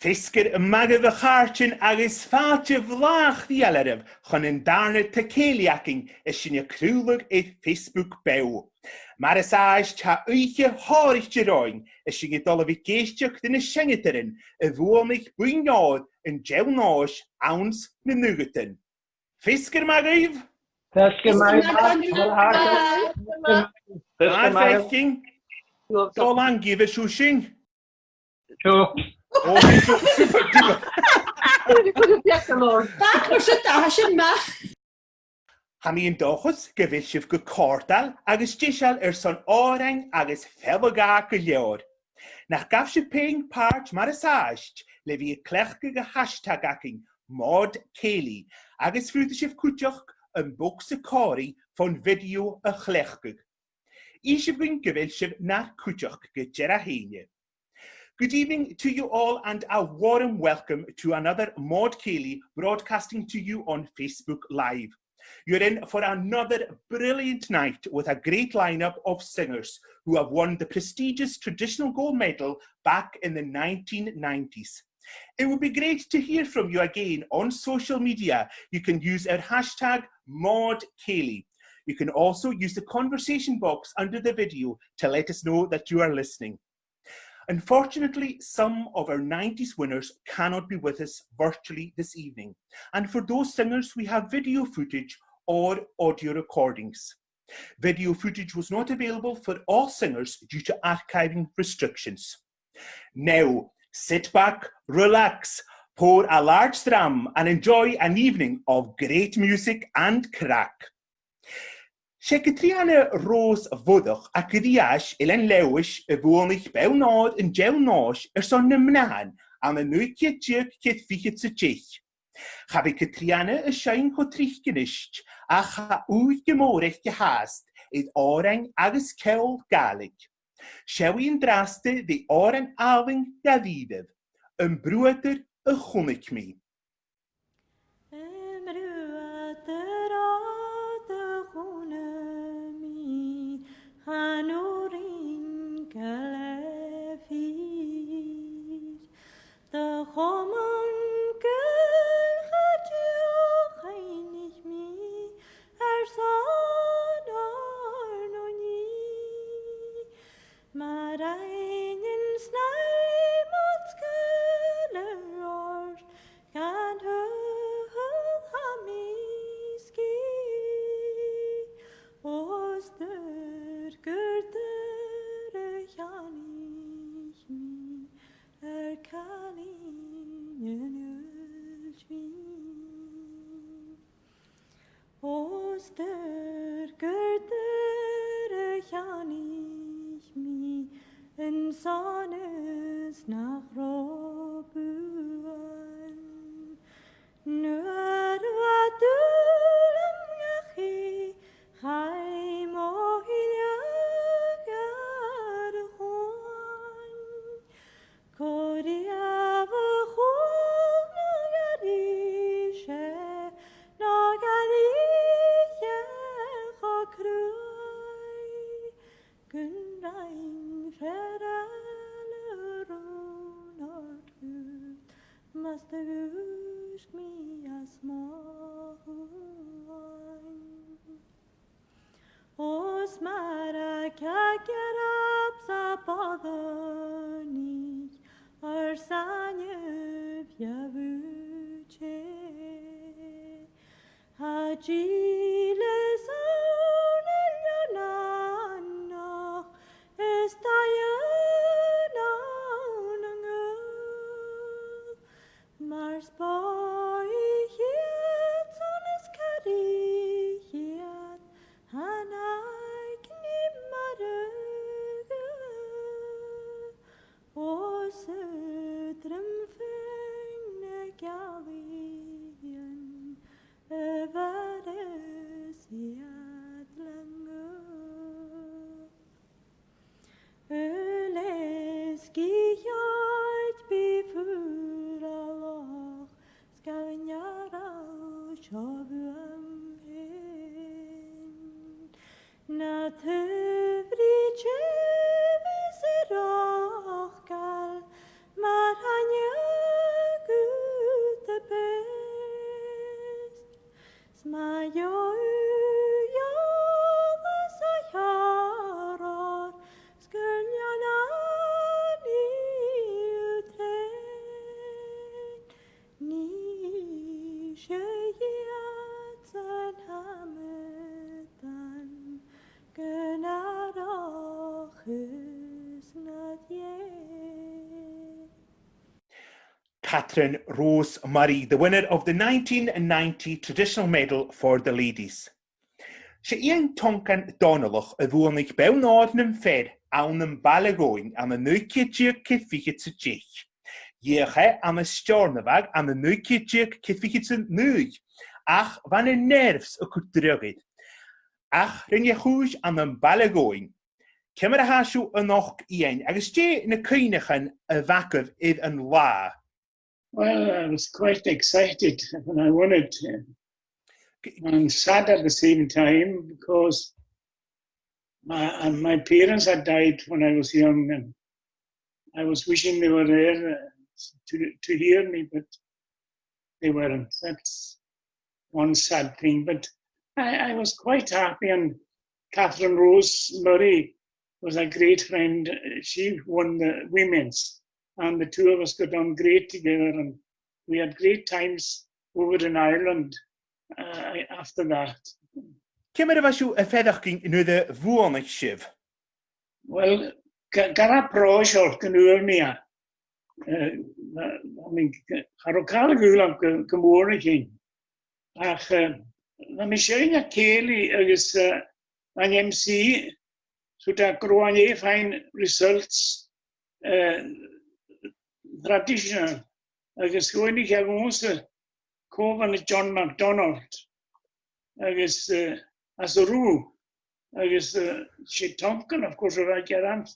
Fisgur MAEVE chartin agus fáilte vlach dialarib chun an darna Taigh-cèilidh sin crúlug Facebook bew. Mar is áis tá uiche háiríte roin sin dul bhí géisteach den singetarin bhuamich buineád an jewnás ounce na nugatin. Fisgur MAEVE? Fisgur MAEVE. Fechking? So lang give a shooting? Sure. Oh, super duper. Hamíon dochas go bhfuil sibh go córdal agus díseal son árainn agus febhagá go leor. Nach gaf si péing páirt mar is áist le bhí clechca go hashtag Mòd Céilidh agus fruúta sibh cúteach an bog sa cóirí fan video a chlechcag. Sibh go bhfuil sibh nach cúteach go deire haine. Good evening to you all and a warm welcome to another Mòd Céilidh broadcasting to you on Facebook Live. You're in for another brilliant night with a great lineup of singers who have won the prestigious Traditional Gold Medal back in the 1990s. It would be great to hear from you again on social media. You can use our hashtag Mòd Céilidh. You can also use the conversation box under the video to let us know that you are listening. Unfortunately, some of our 90s winners cannot be with us virtually this evening. And for those singers, we have video footage or audio recordings. Video footage was not available for all singers due to archiving restrictions. Now, sit back, relax, pour a large dram and enjoy an evening of great music and crack. Secretariana Rose Vodach a Gdiash Elen Lewis bhuamich bewnod in jewnás son nimnahan an a nuike tjek ket figet se tjech. Chabi Catriana schein go trichgenisht a cha uig gemorech gehaast it orang agus keil galig. Shewi in draste de oren alving Davidev, een broeder a chonig me. Hanorin kalafis the common girl had you heinig me son arnoni marainen snaimots colors can hamiski was the Gurder janig mi kalinen ulsvi Oster gurder janig mi en sonnes nach robuan nur wadulem yachi Chaim must have used me as small Os mara kakerab sa pagani arsanye vyavuche Hajile saunanano estayana Mars boy yet sones kariat Hanak nimmaröga O södrem fägne galien Överes jadlanga Öleski jajt bifura loch Skavinjara sjovuam Na tövri tjövis rochkal Mar han Catherine Rose Murray, the winner of the 1990 Traditional Medal for the Ladies. She Ian Tonkan Donalach a bhuanig bewnod yn fer awn yn balagoin am y nuicidiog cyffigit y jich. Ieche am y stornafag am y nuicidiog cyffigit y nwy, ach van y nerfs y cwtryogyd. Ach ryn ie chwys am y balagoin. Cymar a hasw yn och Ian, agos je yn y cynnychan y facaf idd yn la. Well, I was quite excited when I won it. And sad at the same time because my parents had died when I was young, and I was wishing they were there to hear me, but they weren't. That's one sad thing. But I was quite happy, and Catherine Rose Murray was a great friend. She won the women's, and the two of us got on great together, and we had great times over in Ireland. After that. Cymar a fasw y feddach gyn nhw dy fwon eich sif? Well, gara proes o'r gynwyr ni a. Ar o cael y gwyl am gymwyr eich hyn. Ach, na mi eisiau a Ceili agos an MC, so da groan e fine results traditional. Agos gwy'n i gael gwrs Covan John MacDonald, agus as a rule, agus she Tonkan, of course, right around.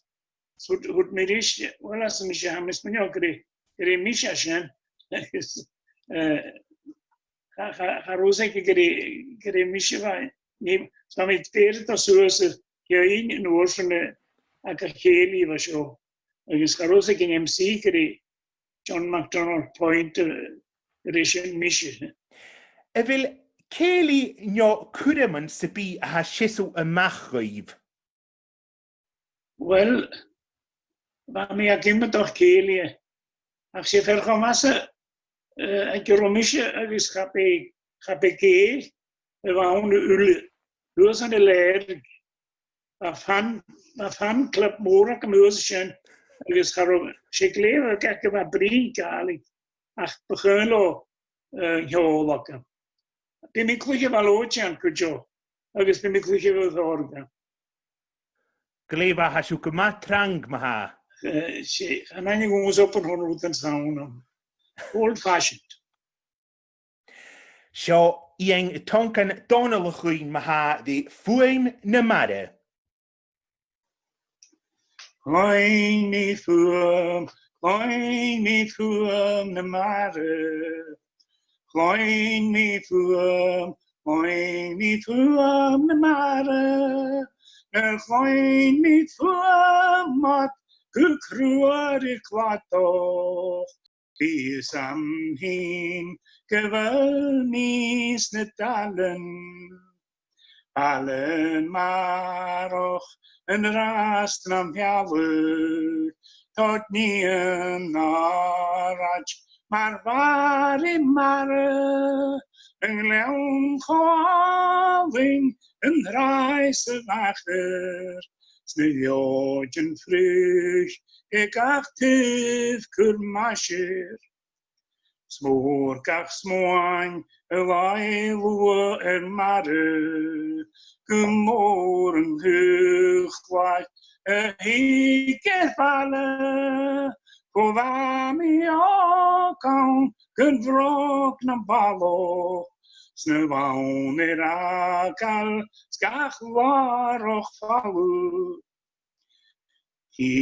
So would me reach well as Misha Hamis Minogri, Misha Shan, agus Harosek Gre Misha, some it fared to Suez, Yain in Ocean, a Taigh-cèilidh was show, agus Harosek in MC, John MacDonald point. Y fel Ceili nio cwrymyn sy'n bi a ha sisw y MACGILLIOSA? Wel, fa mi a gymryd o'ch Ceili. Ac sy'n fferch o mas a gyromisio agos chabe geil y fawn yw'r lwys yn y ler a fan club môr ac am lwys sy'n agos charo sy'n glef ag ac yma brin gael ach begyn o hiol ac am. Bym i'n clwch efo lojan cwjo, agos bym i'n clwch efo ddorga. Glef a hasw gyma trang ma ha? Yn ein gwrs open hwn wrth yn sawn am. Old fashioned. Sio Ieng Tonkan Donalach ma ha di fwym na mare. Coin me fwym na mare. Coin me fwym na mare. Coin me fwym mat gycrwyr I cladoch. Bys am hyn gyfynus na dalen. Balen maroch yn rast na'n fiawr. Dod ni yn arach, mae'r far I mare, yng nglewn chofing yn rhaes y facher, snidiod yn ffrych, gach tyf cwrmasir. Smwr gach smwain, y laelw mare, gymor yn hychwaith, Hygger bale, Gwa mi o gawn, Gynfrog na balo, Snyfawn agal, Sgach waroch falw. Hi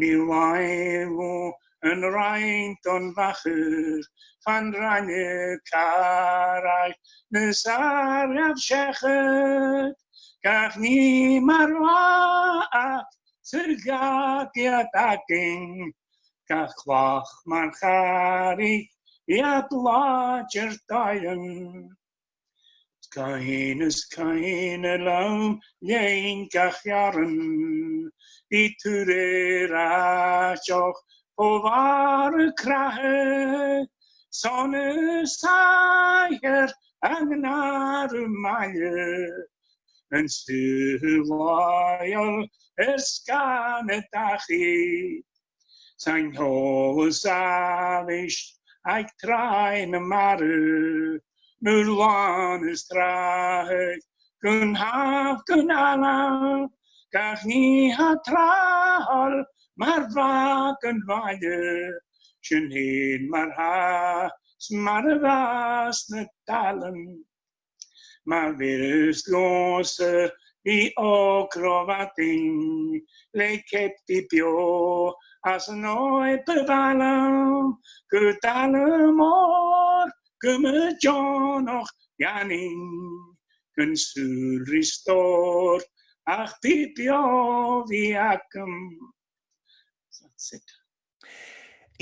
mi laelw yn raint o'n facher, Fan rannu carach, Nys araf siechet, Gach ni marwa Syrgagiad aging, Gach cloch ma'r chari I adlager daen. Sgain y lawn, Lein gach iaren, I tŵr achoch o far y crahe, Son y saer angnar y maer, Yn sylwaiol sgan y dachi, Sa'n hol y safisht Ag trai na maru, Mulan is traag, Gun haf gun ala, Gach ni ha traal, Maar vaak een waaie, Sjen heen maar haas, maar was net talen. Maar weer is loze, die ook rovating, leek het die bio, als nooit bevalen, getalen moor, kumme John nog janing, kun sul restore, ach pipio wie akem. That's it.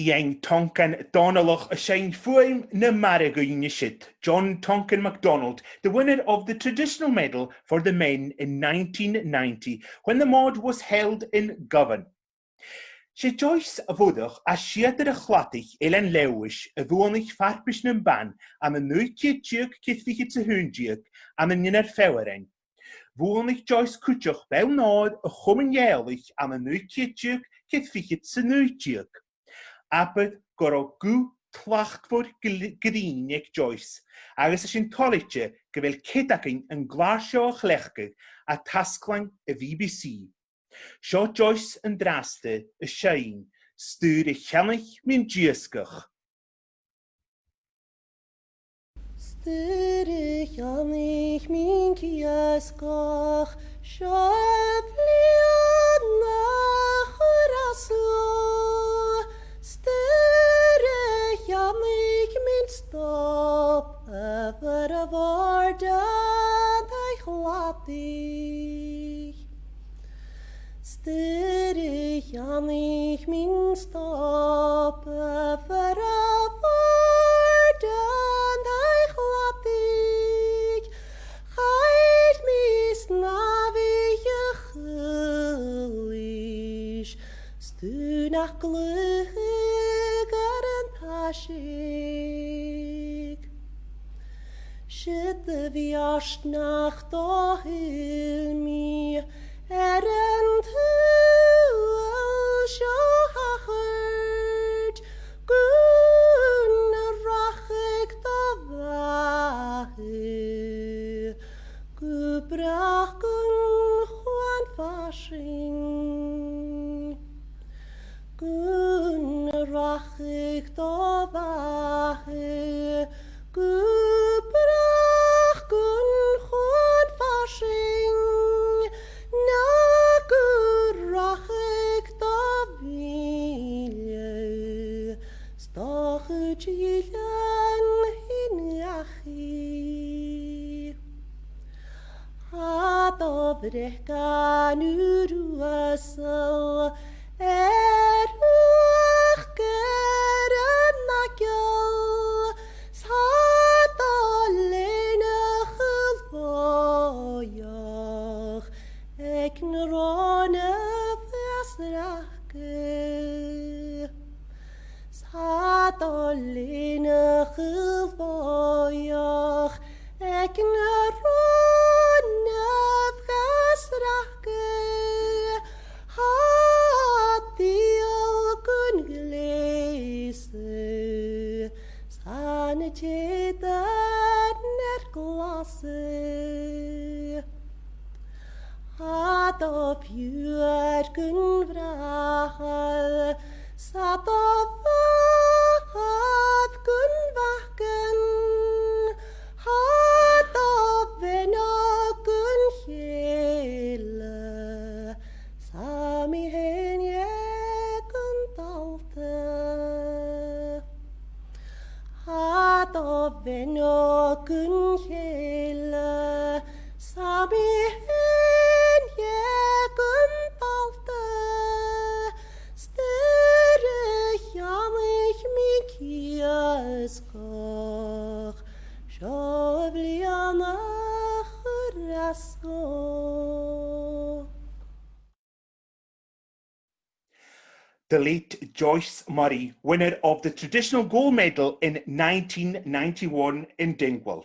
Iang Tonkin Donalach a shine fuim na MARGARET, John Tonkin MacDonald, the winner of the traditional medal for the men in 1990 when the mod was held in Govan. She JOYCE a vodach a siadr a chlatich Elen Lewish a vuonich farpish na ban am a nuitje tjuk kitfiche te hundiuk am a niner fewering. Vuonich JOYCE kutjoch bel nod a chumenjelich am a nuitje tjuk kitfiche te nuitjuk. Abed goro gu tlachfwr grínic JOYCE, agus sy'n toliche gyfel cydagyn yn glasio o chlechgyg a tasglan y BBC. Sio JOYCE yn draste y siein, stwyr y channych mi'n giasgach. Stwyr y channych mi'n giasgach, sio flion na chwrasw. Jannik min stop över vardagen Taigh-cèilidh. Styr Jannik min stop över vardagen Taigh-cèilidh. Geit mis navige gullish, stu nach glug. Shit the viast nach da hilmi erend sjo hachert gun rachig da vahe gebrach gun juan fasching gun rachig da vahe gebrach gun juan fasching na gerachig da vilje stachig jilan hinachi had of rekan uruasel ruach geren magil had alleen gevoyach ek nerone vesrake had alleen gevoyach ek nerone vesrake had diel kun glezen sane tjeter ner glasse had op juur kun vragen sat op had kun waken had op wenna kun gele sami hen je kun talte had op wenna kun gele sami hen je kun talte stere jamich mi kiaskach shavliana rasko. The late JOYCE Murray, winner of the Traditional Gold Medal in 1991 in DINGWALL.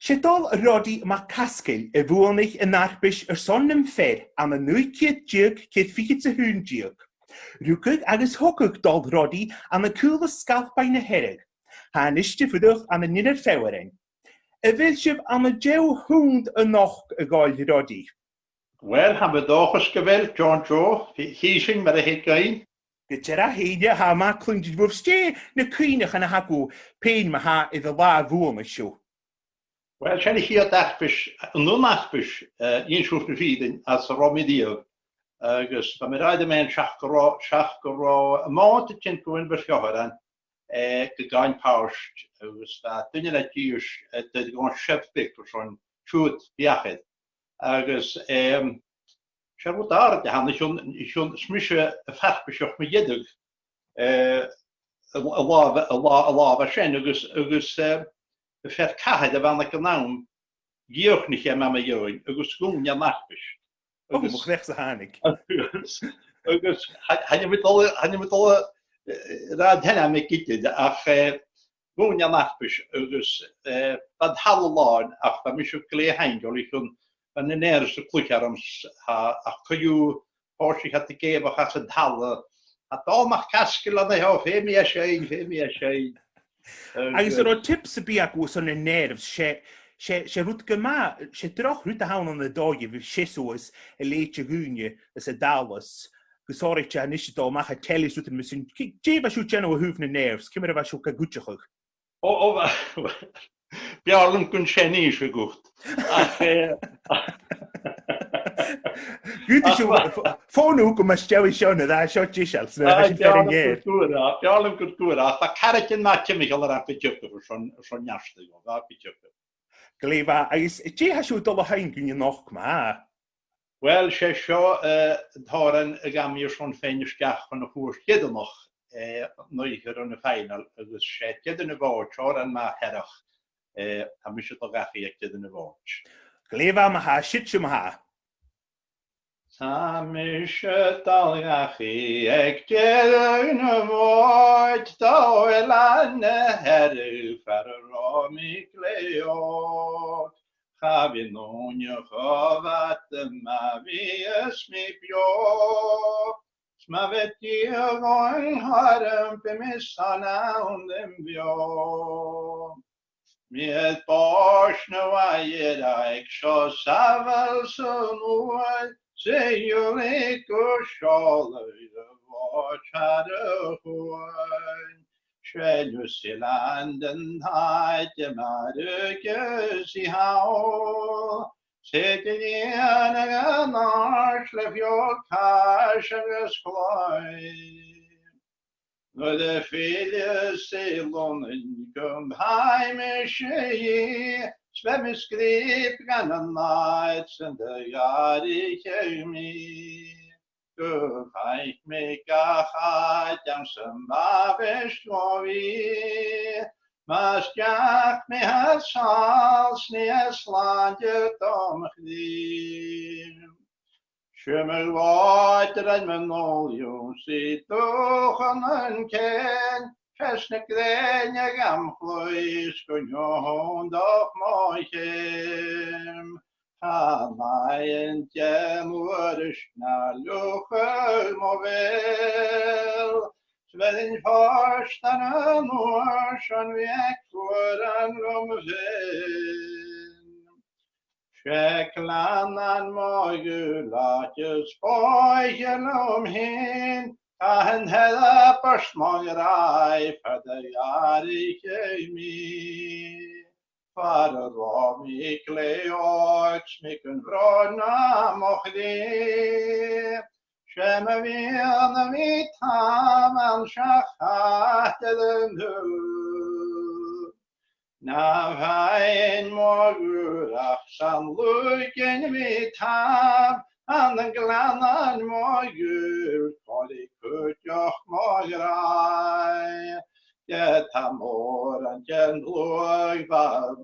Siedol Roddy McCaskill y fwynnych yn arbyll son yn fer am y nwyciad diog cyd ffigyd y hwn diog. Rúcag agus thocag dul rodí am na cúla scalpa na herig. Ha niste fudach am na nidir fewaring. Bhfuil sibh am na dew húnd a noch a gáil rodí. Well, have a dochas geweld, John Joe, heising mar a hit gain. Gytera heidia ha maclwng dyd fwf ste na cwynach yn a hagw pein ma ha iddo la fwm y siw. Wel, sian I hier dachbys, nhw'n achbys, un siwr na fyd as a romidiog. Agus, ba mi rhaid y mewn siach gyro y mod y tyn gwyn byrsiohoran, gygain pawst, agus, da dyn yna diws, dyd gwan siefbyg, o'n siwt biachyd. Agus, siar fod ar, han isiwn smysio y ffach bysioch mi yedig, y laf a sien, agus, y ffer cahyd y fan ac yn nawn, gioch ni chi am am y ywyn, agus gwng ia nachbys. O, mwch ddech sa hanig. Agus, han yw'n dod rad hynna me gytid, ach gwng ia nachbys, agus, bad hal y lôn, ach da mi siw glei haingol I chwn, fan y nerys y clwycar am, ach cwyw, porsi hat y gef o'ch as y dal, a do ma'ch casgil an eho, fe mi eisiau. Agus yr o tips y biag wys o'n y nerfs, se rwyd gyma, se droch rwyd a hawn o'n y doi, fi seswys y leit y gwynio ys y dalus. Gysori ti a nisio do, ma'ch a telis rwyd yn mysyn, jef a siw gen o hwf na nerfs, cymryd a siw ca gwtioch. O, biarlym gwyn sieni eisiau gwrt. Gwyd i siw, ffôn nhw gwmys dewi sion yda, sio gisels, na sy'n ferin ger. Biarlym gwrt gwra, a carreg yn matio mi gael yr apidiogyf, o'n iastig o, fa apidiogyf. Gleifa, agos, ti ha siw dol o hain gwyn i'n noch ma? Wel, se sio, dhoran y gamir son ffein ysgach fan y hwrs gyd yn och, noichyd yn y ffeinal, agos se gyd yn y fod, sioran ma herach, a mi sydd o gaffi ag gyd yn y fod. Gleifa ma ha, shit siw ma ha? Sa mi sydd dal gaffi ag gyd yn y fod, do elan y herif ar y rom I gleog. Chafi nhw'n i'w chofad yma fi ysmi bio. Sma fe diog o'n harym pe mis anawn ddim bio. Mi edd bos na wair aig sio safel sy'n wyd, se yw leik o siolyd y fod ar y hwyn. New Zealand and hide the marriages I how. Sitting in a marsh, left your cash and the sky. No, the failures sail on and come high, me she. Swim script and the nights and the yard me. Gwyfaich me gachad am symafes gofi. Mas gach me had sals ni eslandio dom chdi. Siymr fod yr ein mynoliwn sydd dwchan yn cen. Fesna gren ag amchlwys gwnio'n doch moi chem. Hamaen jamur snalluch movel. Svedin forstan an morsan vekkoran romven. Sheklan an mogulatjes boigen hin. Kahen hedda persmagerai for the yari kemi. Far rom I gleog smykken vrona mochdi. Shema vina vitaman shachat den hu. Na vain mogurach san luken vitam. An den glanan mogur koli kutjoch mograi. Get amor and gen blog var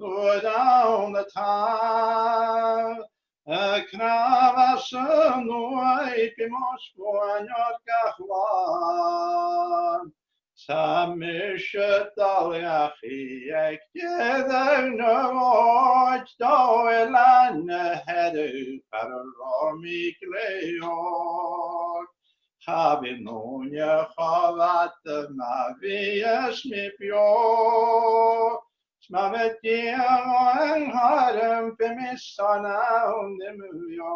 down the town. Knava sunoi pi Moskva gachlan. Samishet daliachi ek jedern vart do elan hedu pararomi gleog. Chabinonia chavat mavias me pio. Smavetia ang harem femisana undemulio.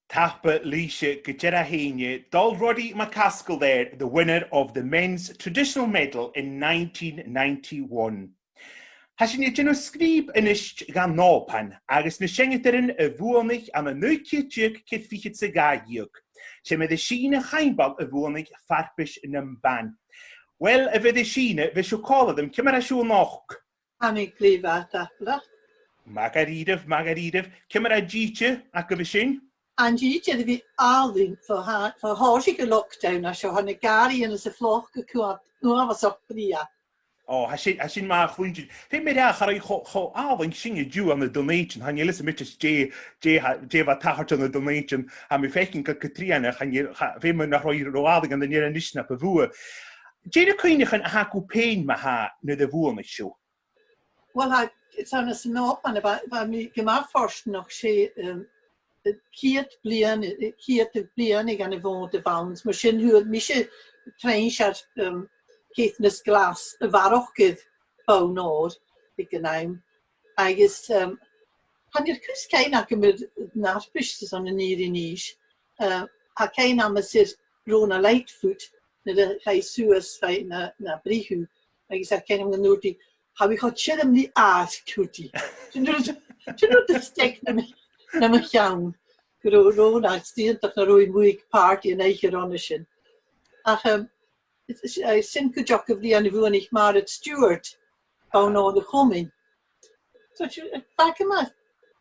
Tappa Leisha Gajera Dol Roddy McCaskill there, the winner of the men's traditional medal in 1991. Hashin je no skrib in ist gan nopan, agus na shengeterin a vuonig am a nuikje kit fichit se gajuk. She me de shine heimbal a vuonig farpish in een ban. Well, if de shine, we should call them, kimera shul noch. Ami kliva tapla. Margareet, kimera jiche, akavishin. And you did be alling for horsey lockdown, I show her Gary and as a flock of court, no, I was up there. Oh, hashin ma chwynjid. Fe me rea chara cho alving shinge ju on the donation, han je lisse mitjes je va tachart on the donation, ha mi fekin ka Katriana, han je fe me nach roi roadig an den nere nishna pe voe. Je de kuinig an haku pain ma ha ne de voe nicht show. Well, it's on a snop and about me gemacht first noch she kiet blian ik aan de woonte van misschien huur misje trein chat kitnes glas varokket bouw noord ik naam eigens han je kus kein ak met naspis aan de nierinis ha kein am sit rona lightfoot de hij suas feit na brihu eigens ha kein am de noord ha ik had chillem die aas cutie je doet de stek na me jawn Roon uit stientach na roi'n mwyg party yn eich ironishin. Ach, sy'n cwjoc of lian i fwynig Margaret Stewart o'n o'r chwmyn. So, bach yma,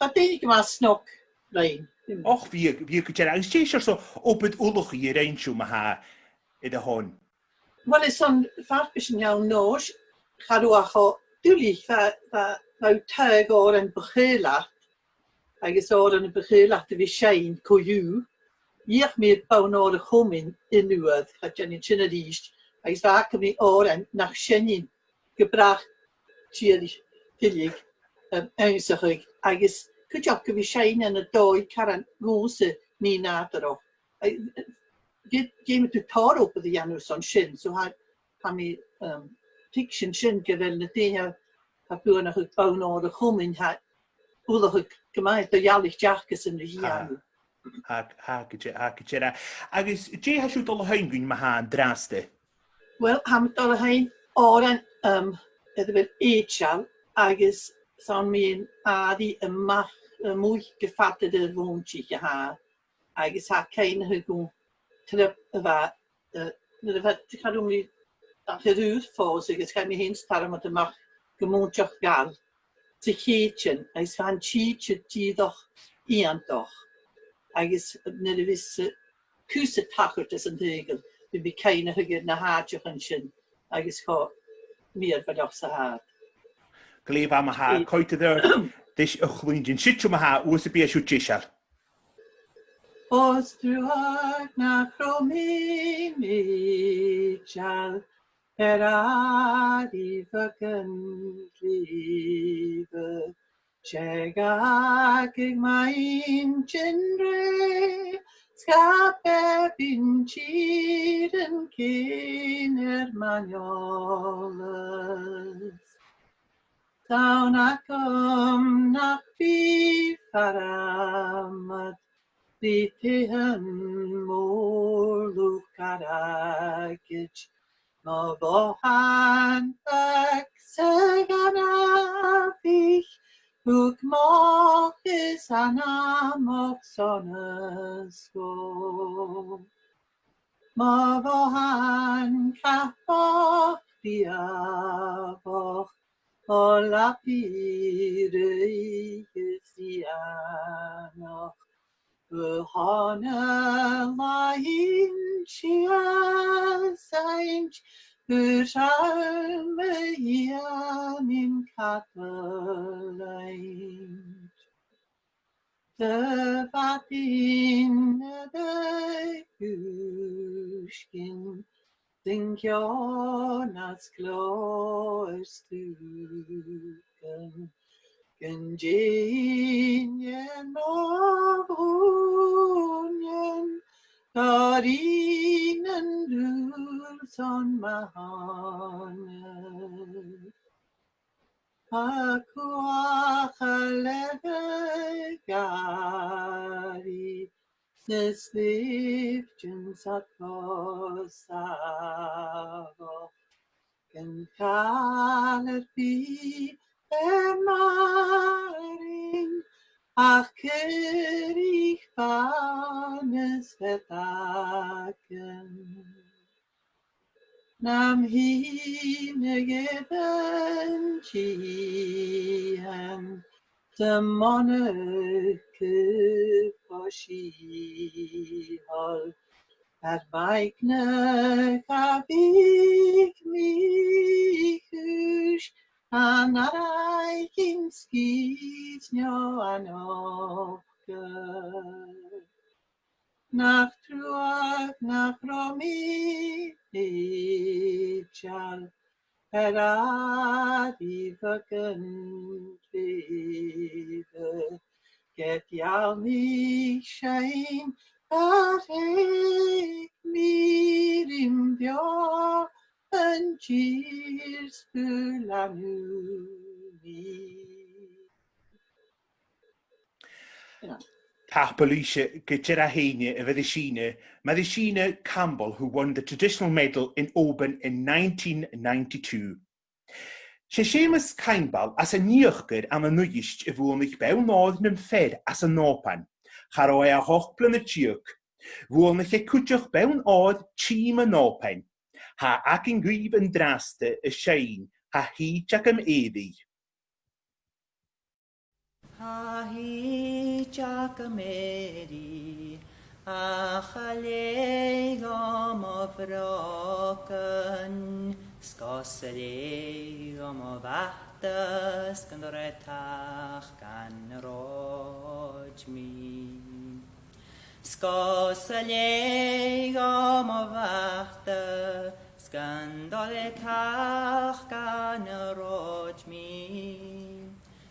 ba denig yma snok rein. Och, wie kutjera, ang steesjer so op het oorlog hier een show ma ha in de hon. Wel, is zo'n fartbischen iawn nos, chadwach o dulig, fa teg o'r yn bychela, agus o'r yn y bychylach dy fi siain coiw, iach mi'r bawn o'r chwmyn unwyd, chad jan i'n sy'n yr eist, agus fa ac ymni o'r yn nach sianin gybrach ti'r gilyg einsachig, agus cwdiog fi siain yn y doi caran gwsy ni nadar o. Gym y tor o bydd i anw son sy'n, so ha mi fiction sy'n gyfel na dyn ha bwyn a'ch bawn o'r chwmyn ha Oedden gemaakt door jallig jaarkes in de hier. Ha, agus, je has you dolle heimgun ma ha draste? Wel, ham dolle heim oren, het werd eetjal, agus, zo'n mijn adi een mooi gevatte woontje gehaald. Agus ha keine gewoon terug waar, ik ga doen die geruurd voor zich, ik ga me heen staan met de mag gemoentje gaan. Te cheetjen, is van cheetje die toch ian toch. Agus net de wisse kuse tachert is een tegel. Die be keine hugger na haartje en shin. Agus ga meer wat of ze haat. Gleef aan mijn haar, koite er, dis een gloeintje, shitje mijn haar, hoe is het bij je tjishal? Os druag na chromini chal. Ari vakandrive, chegag mein genre, skape vinciren kiner maniolas. Saunakom nach vi faramat, ditihan morlukaragich. Ma bohan bak seganafich, huk moch is anamok sonasko. Ma bohan kapoch diavoch, o lapire isianoch. Behana lain chiasainch, Bershalme ian in katalain. De vatin de kushkin, think your nas close to Gynjinien mavunien, Darinen lulson mahanen. Akuachalegari, Neslifjun satosavo, Gen kalerbi emaring, Ach kerig banes vetaken. Nam hinegeben chien, de monike poshihol, Weigne kabik michush, Anaraikin skitnyo anoke. Nach truach, nach romi, ichal, Eradi vaken vive, Get jou mich schein, dat ik mir im Bjo, en cheers fulanu mi. Taigh-cèilidh Gitera Haine Vedishina, Madishina Campbell, who won the traditional medal in OBAN in 1992. SEUMAS CAMPBELL as a níochgur am a nuist bhúlmich bewnód nym fed as a nópan, charoi a hochplan a tiúch, bhúlmich cúteach bewnód tím a nópan, ha ac yn gwyb yn draste y sein, ha hi ac am eddi. Ha hi ac am eddi, a chaleg am o frocan, Scossaleg am o fachtas gan dretach gan roj mi. Scossaleg am o fachtas gan dretach gan roj mi.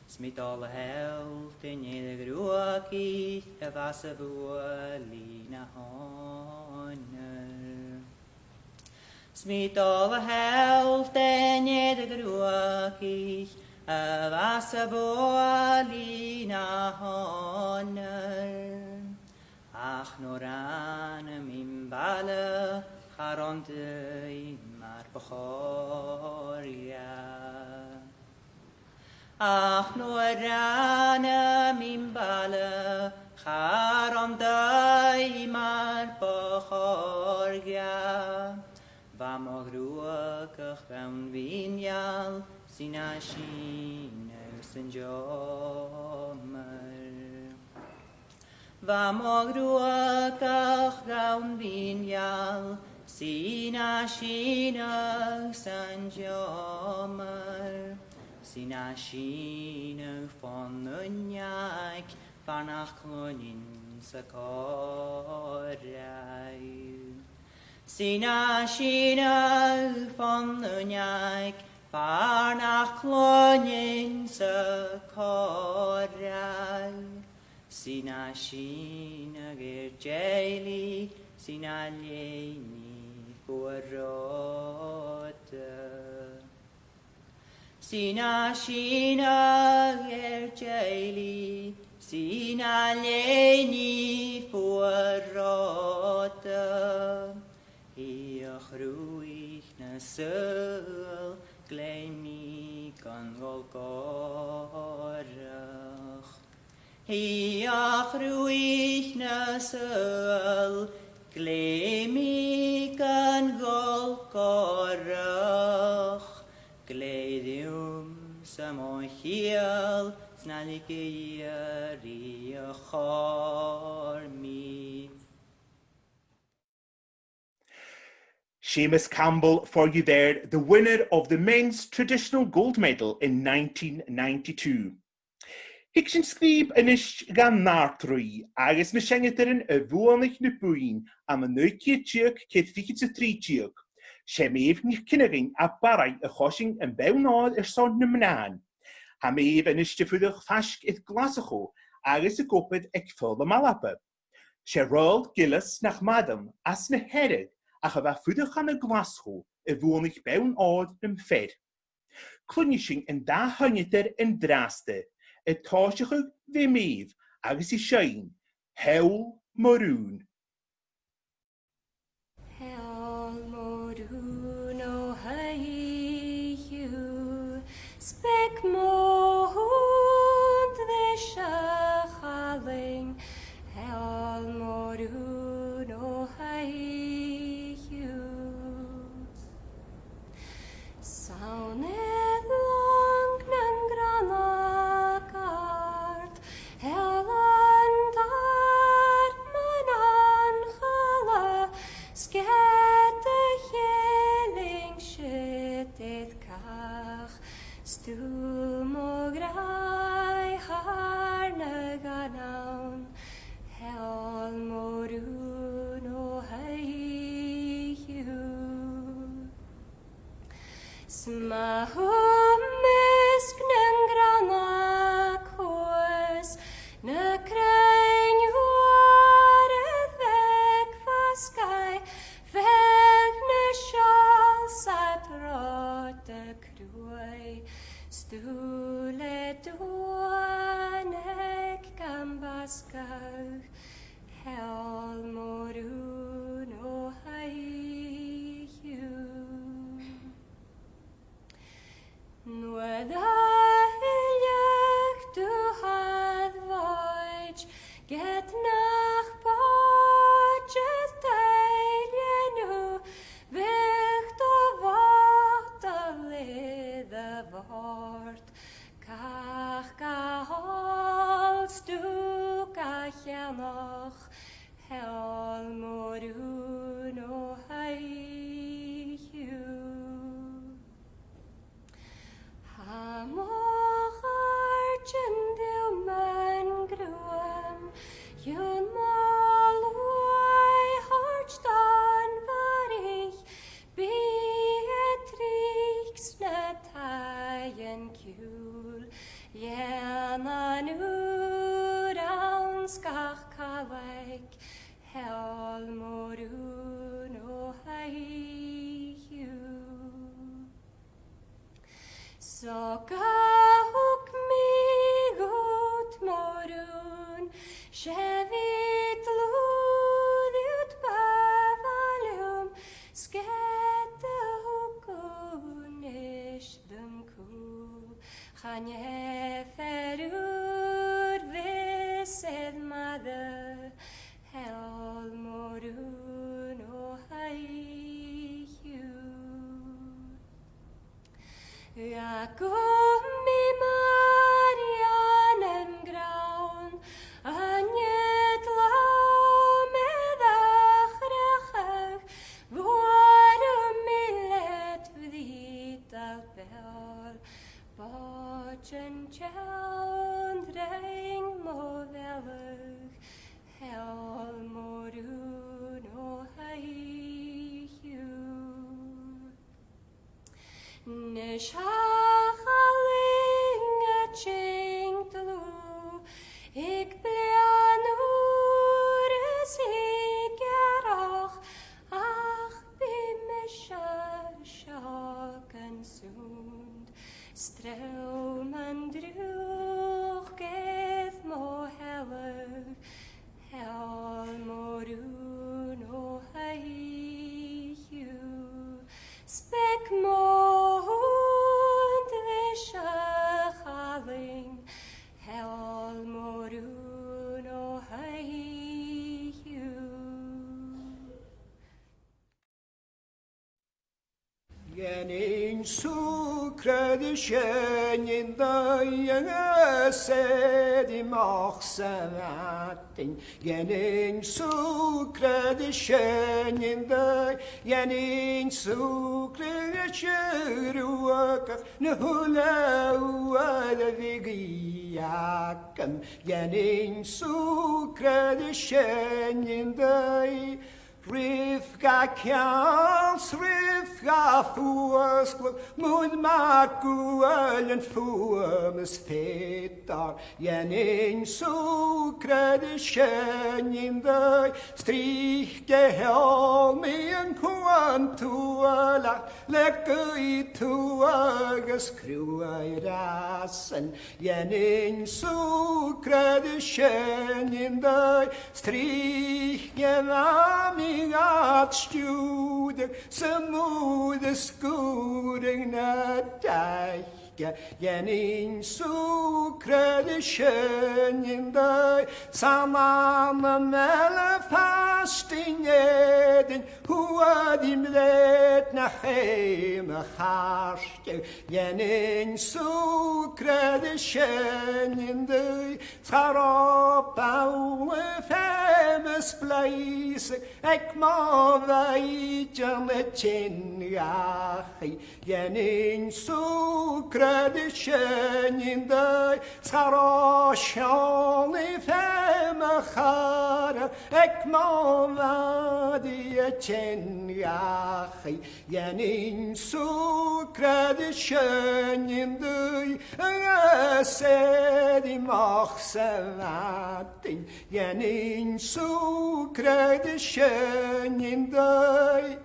Smit all helft in je gruakich a vasa vuali na honor. Smit all helft in je gruakich a vasa vuali na honor. Ach noranem im bala charonte imar bachoria. Ach noranem im bala charonte imar bachoria. Vamo gruakach van vinjal sinashin senjomer. Vamo gruakach van vinjal sinashin senjomer. Sinashin van unjak vanach klonin sakorai. Sinashin van unjak vanach klonin sakorai. Sinashin gerjeli sinaleni forrota. Sinashin gerjeli sinaleni forrota. Hiach ruich na sul glemi kan golgorach. Hiach ruich na sul glemi kan golgorach. Gledium samochiel snalike charmi. SEUMAS Campbell for you there, the winner of the men's traditional gold medal in 1992. Hic sy'n sgrib yn isch gan AIRDRIE, agos na siangydarin y fwonich na bwyn am y neuci tiwg cythfichyd y tri tiwg. MAEVE NICFHIONGHUIN a barai y chosing yn bewnod son na mnan. Ha MAEVE yn ystifwydwch ffasg idd glasacho agos y gwybod ag ffyl y malaba. Se rôl gilys nach madam as na herig a chyfa ffwydwch an y glasacho y fwnig bewn oed yn ffed. Clwnising yn da hynnyder yn draste y tosiwch fe MAEVE agos I sioen hewl morwn. Hewl morwn o heiw, spec mohwnd ddysach aling. Hewl morwn o heiw. Sawnedd long na'n granach art, hewl yn dart ma'n anchala, sget y heling sydydd cach, stwm o grau harna ganawn, hewl morwn o heiw. Sma hwmysg na'n granach hwys, na creu'n hwared feg fasgai, feg na siol sat rot y crwy, stwle dwaneg gambasgach, hewl morwn o heiw. Nwyd a hyliach du had voig, get nach bodget deilenu, vicht o vort a lede vort, kach ga holst du ga hjanoch, hewl morwn o heiw. Ha moch argent yw man grwam, yw'n molwai harch dan farich, Beatrix na taien cwl, yen anwr awnsgach caleg, hewl morwn o heiw. So gahwg mi gwt morwn, sefyd lwyd yw't bafaliwm, sged y hwgwn ysdym cw, chan eferwr fysydd madder, hewl morwn o heiw. Ac mi Marian yn grawn, ynyd law meddach rechach, fwar y miled fydd al bel, bod yn jawn dreing mofelach, hewl morwn o heiw. Nishach aling a ching tlu, ik blianur is ik erach, ach bim shak en sund, streum en druch geth mo hellig, hewl morwn o heiw, spek mohwnd ddysach aling, hewl morwn o heiw. Genin sucred sienin dăiën ăsedi moxsamatin. Genin sucred sienin dăi, genin sucred çırıvakaf, nehulauad vigiakam. Genin sucred sienin dăi, Rifga kjans, rifga fåskvål, mod MACGILLIOSA fuames fetar, jen sukrede kjennindøy, strike helmen kvantuala, lekke I tuaga skrua I rasen, jen sukrede kjennindøy, strike vami at studer, samude skuring na deikke, jen sukrede kjennindøy, samama melle fast I neden, hua dim let na heime harste, jen sukrede kjennindøy, sarop alle femes pleise, ek ma veitjan et kjenjachi, jen sukrede kjennindøy, sarosjan I feme chara, ek ma vadi et kjenjachi, jen sukrede kjennindøy, sed I machsevatin, jen sukrede kjennindøy.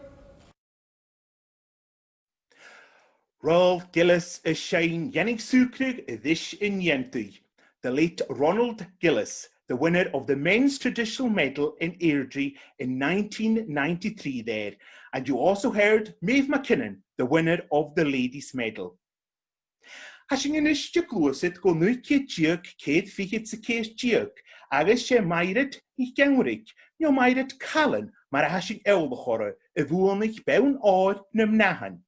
Rolf Gillis is Shane Yenning Sukrig this in Yentui. The late Ronald Gillis, the winner of the men's traditional medal in AIRDRIE in 1993 there. And you also heard Maeve McKinnon, the winner of the ladies' medal. Hashing in a stuklusit go nuke jerk, Kate Ficket se case jerk, agus she mairet, I gangrik, no mairet Callan, maar hashing elbechorre, a woolnik beun odd num nahan.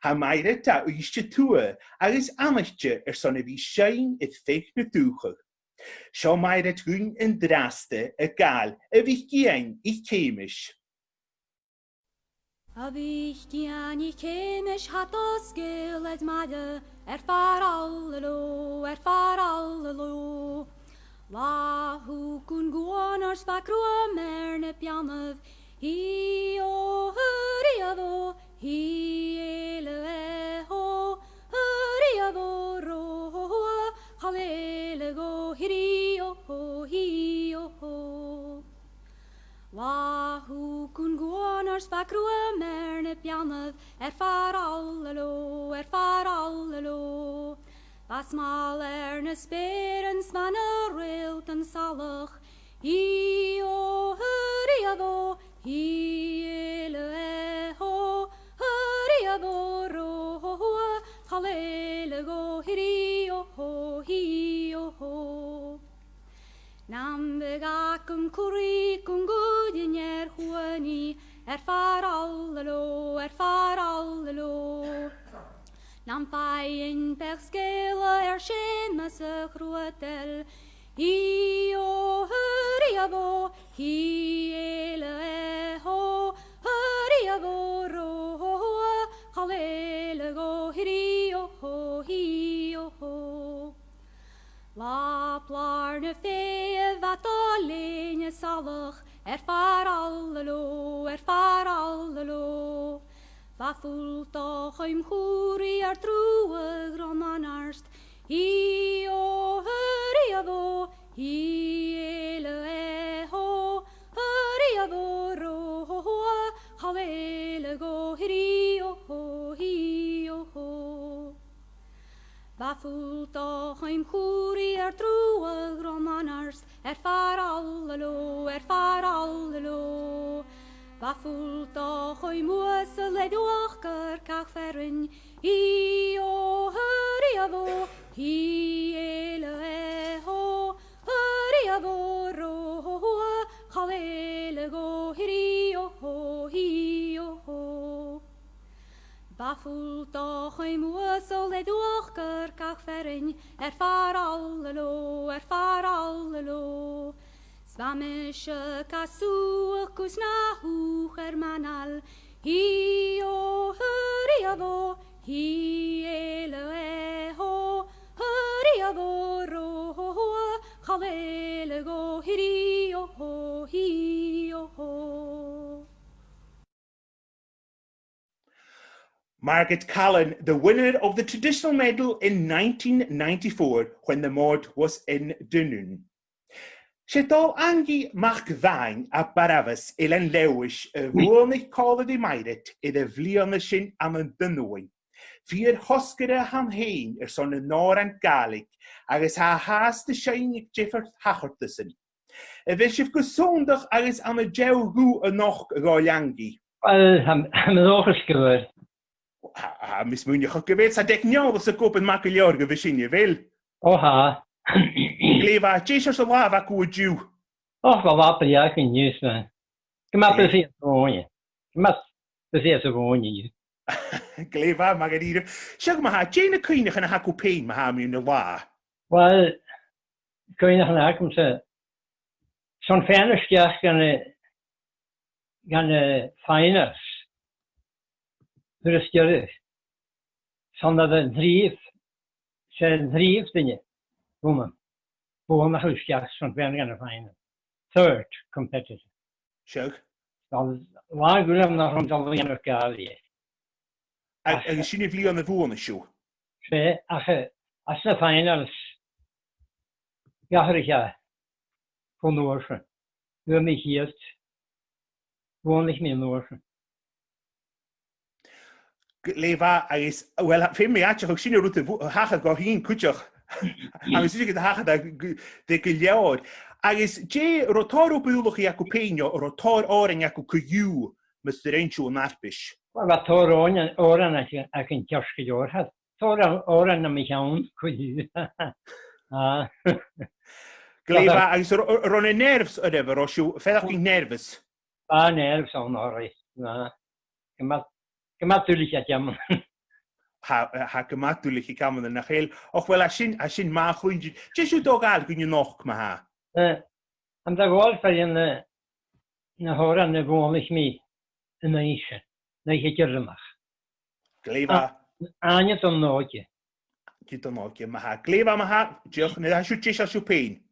Ha mairet a uische tue, agus amichtje son a vi shine it fake na duche. Shaw mairet gun in draste, a gal, a vi gien I chemisch. A bhíh I céimis hat os gilad maide far alle lo. Láthú cún gúanars fa crua na pianamh, hi o hurriadó, hi ele ho, hurriadó ro, halele go, hi o ho. Láthú cún gúanars fa crua na pianamh, far alle lo. Vas mal na sperens van rilten salach, hi o hurriadó, hi ele ho, hurriadó ro, halele go, hi o ho. Nam begacum curri cum gudin huani, far alle lo. Nam fain per skele SEUMAS chruatel, hi o hurriadó, hi ele ho, hurriadó ro, halele go, hi o ho. La plarne fee vat alene salach, far alle lo. Va fultoch im churi true gromanarst, hi o hurriadó, hi ele ho, hurriadó ro, halele go, hi o ho. Va fultoch im churi true gromanarst, far alle lo. Va fultoch oi muas le dochker kach ferin, hi o hurriadó, hi ele ho, hurriadó ro, halele go, hi o ho. Va fultoch oi muas le dochker kach ferin, far alle lo. Svamische kasukus na huchermanal, hi o hurriadó, hi ele ho, hurriadó ro, halele go, hi o ho. Margaret Callan, the winner of the traditional medal in 1994 when the mod was in DUNOON. Sé dal angi MACGILLIOSA a barafas ilan lewis y fwlnig colydd I MAERGARET iddo flion sin am y DUNOON. Fy'r hosgyrra ham hein son y nor an galig agos ha has dy siainig Jeffer hachortysyn. Y fysif gwsondach agos am y jew hw y noch roiangi. Wel, ham ddech ysgyfer. Mis mwynhau o gyfer, sa dec niol os y gwb yn MACGILLIOSA gyfysyn I fel. O ha. Glefa, jesio sy'n laf ac o jiw. O, fel wapel ia chi'n niws na. Gyma beth o fwyn. Gyma beth o fwyn I. Glefa, Margaret. Siag ma ha, jen y cwynach yn y hacw pein ma ha miwn y la. Wel, cwynach yn hacw se. Son ffenysgiach gan y finals. Fy'r ysgyrrych. Son oedd yn ddrif. Se'n ddrif dyn woman. Boom a hwysgiach son fen gan y final. Third competitor. Siag? Waan gwylem na rhwng dal yn y gael I. Ag sy'n I flion y fwn y siw? Fe, as na finals. Gachar ich von Norsen. Dwi'n mi hielt. Woonlich mi Norsen. Lefa, agos, wel, ffyn mi atach, ag sy'n ei rwyd y hachad go hi'n cwtioch. Agos sy'n gyda hachad dy gyliawd. Agos, je rotor o bwylwch I acw peinio, rotor oren acw cyw, Mr. Enchu yn arbys. Wel, tor oren ac yn tiosg I orhad. Tor oren am I iawn cyw. Glefa, agos, ron y nerfs yr efo, o siw, ffedach chi'n nerfus? Nerfs o'n orig. Gymadwlig at iawn. Ha gymadwlig I gamon yn achel. Och, wel, a sy'n ma chwyn, jes yw dogal gwyn yw noch ma ha? Am da gol fer na hora na fwomlich mi yn eisiau. Na I gyrrymach. Glefa. Anya o'n nogio. Gyda nogio ma ha. Glefa ma ha, diolch, nid a siw jes a siw pein.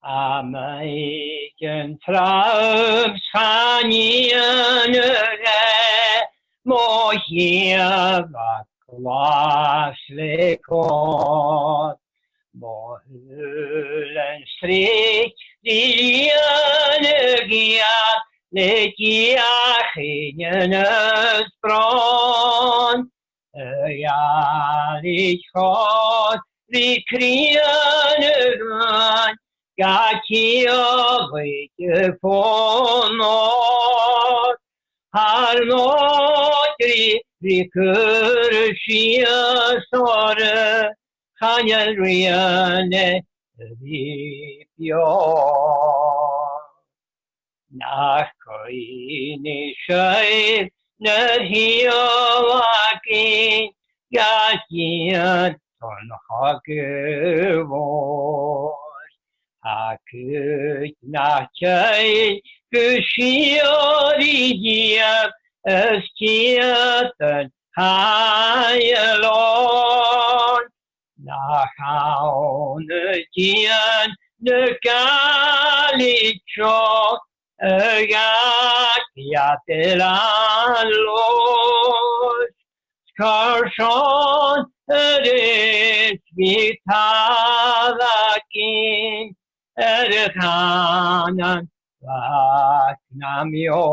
A mae gen trawm sani yn y le, mo hiaf ac glas le cod. Mo hyl yn strych dilian y giat, le giach yn ysbron. Y ialig chod, fi crian y gwan, Gaciodd y ffônod, ar nodri fi cyrsia sore, chanel riane ddipio. Nach coen eisiau, nyr hiol ac un, gaciad ton hagefod. Ac ydnachau gysio'r I diaf ysgiad yn haelon. Na chawn y dian y galig tro y gaciad elalod. Scarsion yr ysbitad ac un Erchanan ac namio.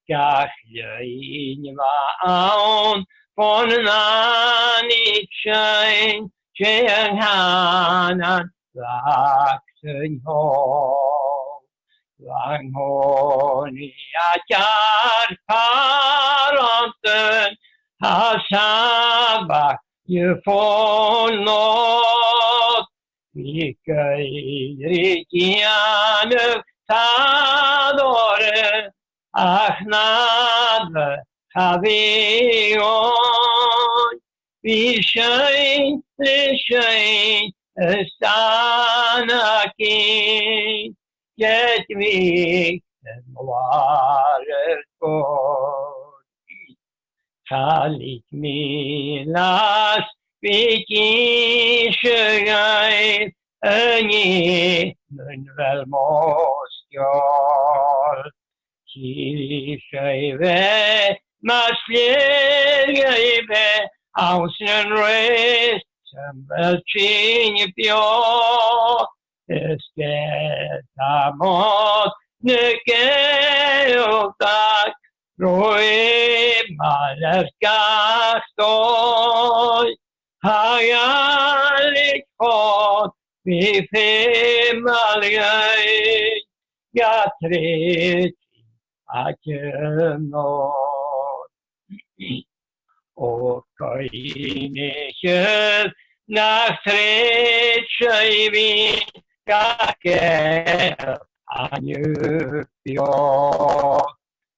Gallai ma awn fon nanig sein, Jeang hanan ac sy'n ho. Lang honi a jar parantyn, a sabach y ffônod. Vi geirig tadore, ach nada havion. Vi schein, stanakin, get me and water god. Halit me last. Vicky sjögaj öni mun väl måstjål. CAMPBELL MACGILLIOSA Außen Rest champion es geht amot nekeotak roi malerkastoi hayalik hot bifem algai gatrit akenot O koinechel nach Traditional Chapter Anupio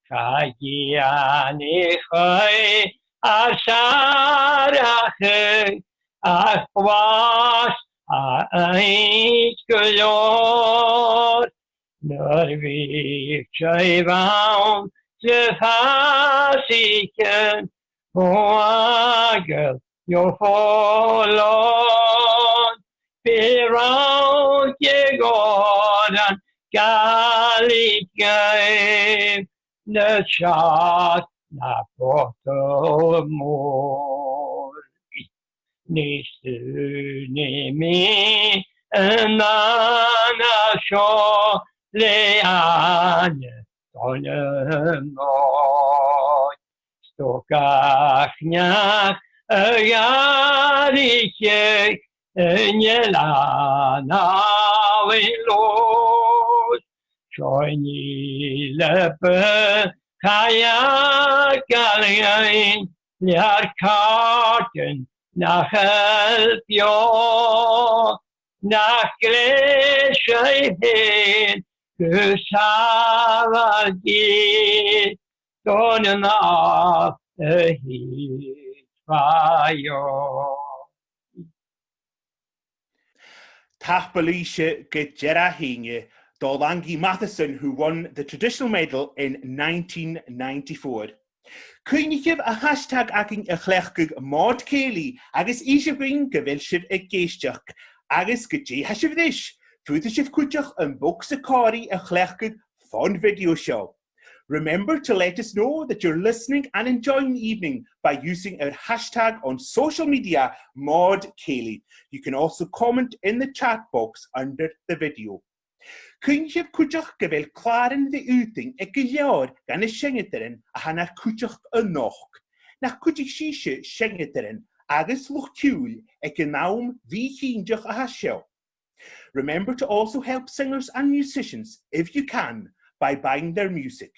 Chagianichoi Asharachei Achwas Aichkulor Nervich Chaivaun Zefasiken Moagel your follow Pirout ye Gordon Galit game the shot na porto more Nisu nemi anana show leane tonemoi Stokachniach Yariche Nielana Wilos Shoini Lepe Kaya Galgain Liar Karten nach help yo nach Greshe hin Kusavalgi Donen af hit fire. Taigh-cèilidh Gejerahinge, Dolangi Matheson, who won the traditional medal in 1994. Cwynigif a hashtag agin a chlechgig Mòd Cèilidh agus isibring gyfelsif y geistiach agus gydje hasifddish fwydysif cwydjach yn books a cori a chlechgig fun video show. Remember to let us know that you're listening and enjoying the evening by using our hashtag on social media, Mòd Cèilidh. You can also comment in the chat box under the video. Cwynigif cwydjach gyfel claren the uting e gyliawr gan y siengederen a hanner cwydjach y noch. Nach cwydjach sisio siengederen agus lwch tiwl e gynaum fi hinjach a hasio. Remember to also help singers and musicians, if you can, by buying their music.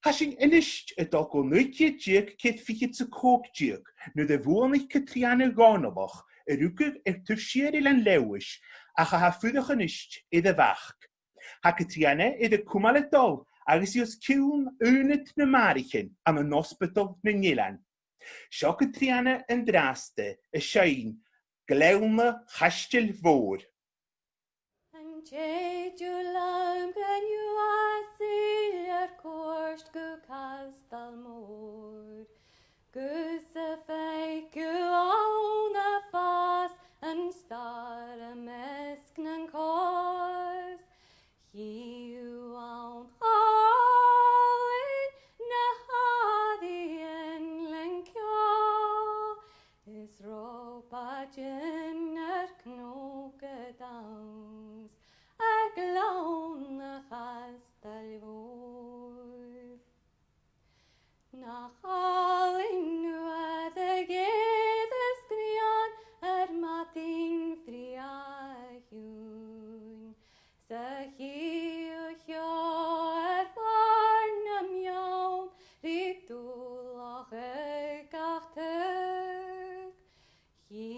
Hasing inisht y dogo nuitie diag cyt fichyd sy cog diag, nu de fwlnych cytrianau gonolach, rwgwg tywsier ilan lewis, a cha hafwyddoch inisht iddo fach. Ha cytrianau iddo cwmal y dol, agos ios cwn ynyd na marichin am y nosbydol na nilan. Sio cytrianau yn draste y sioen, glewma chastil fôr. Yn jeidw lawn gan yw asil ar cwrst Castel Mòd. Gws y ffeic yw awn a ffas yn star ymysg na'n cos. Hi yw awn chalin na haddi yn lyncio. Is ropa dyn yr cnwg y dawns ag lawn y chastel fôr. Na chalin wedd y gedd ysgrion yr matyn ffriahiwn. Sa hi o hio yr farn am iawn ryd dwloch y gachteg. Hi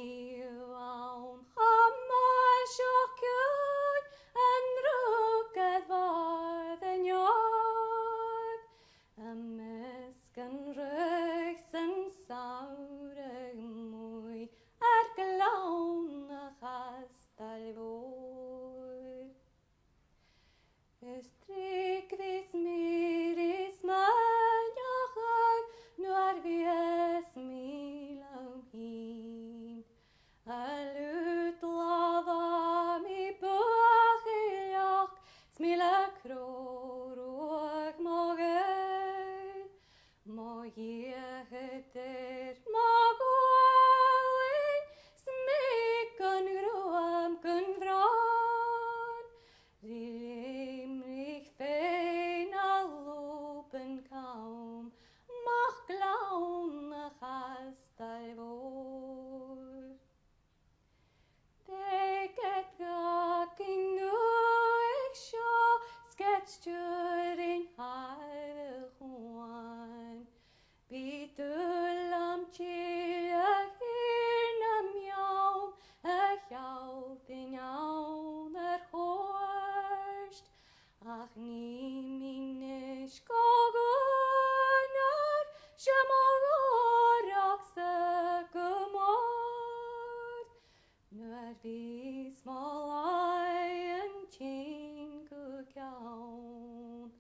the small iron chain could count.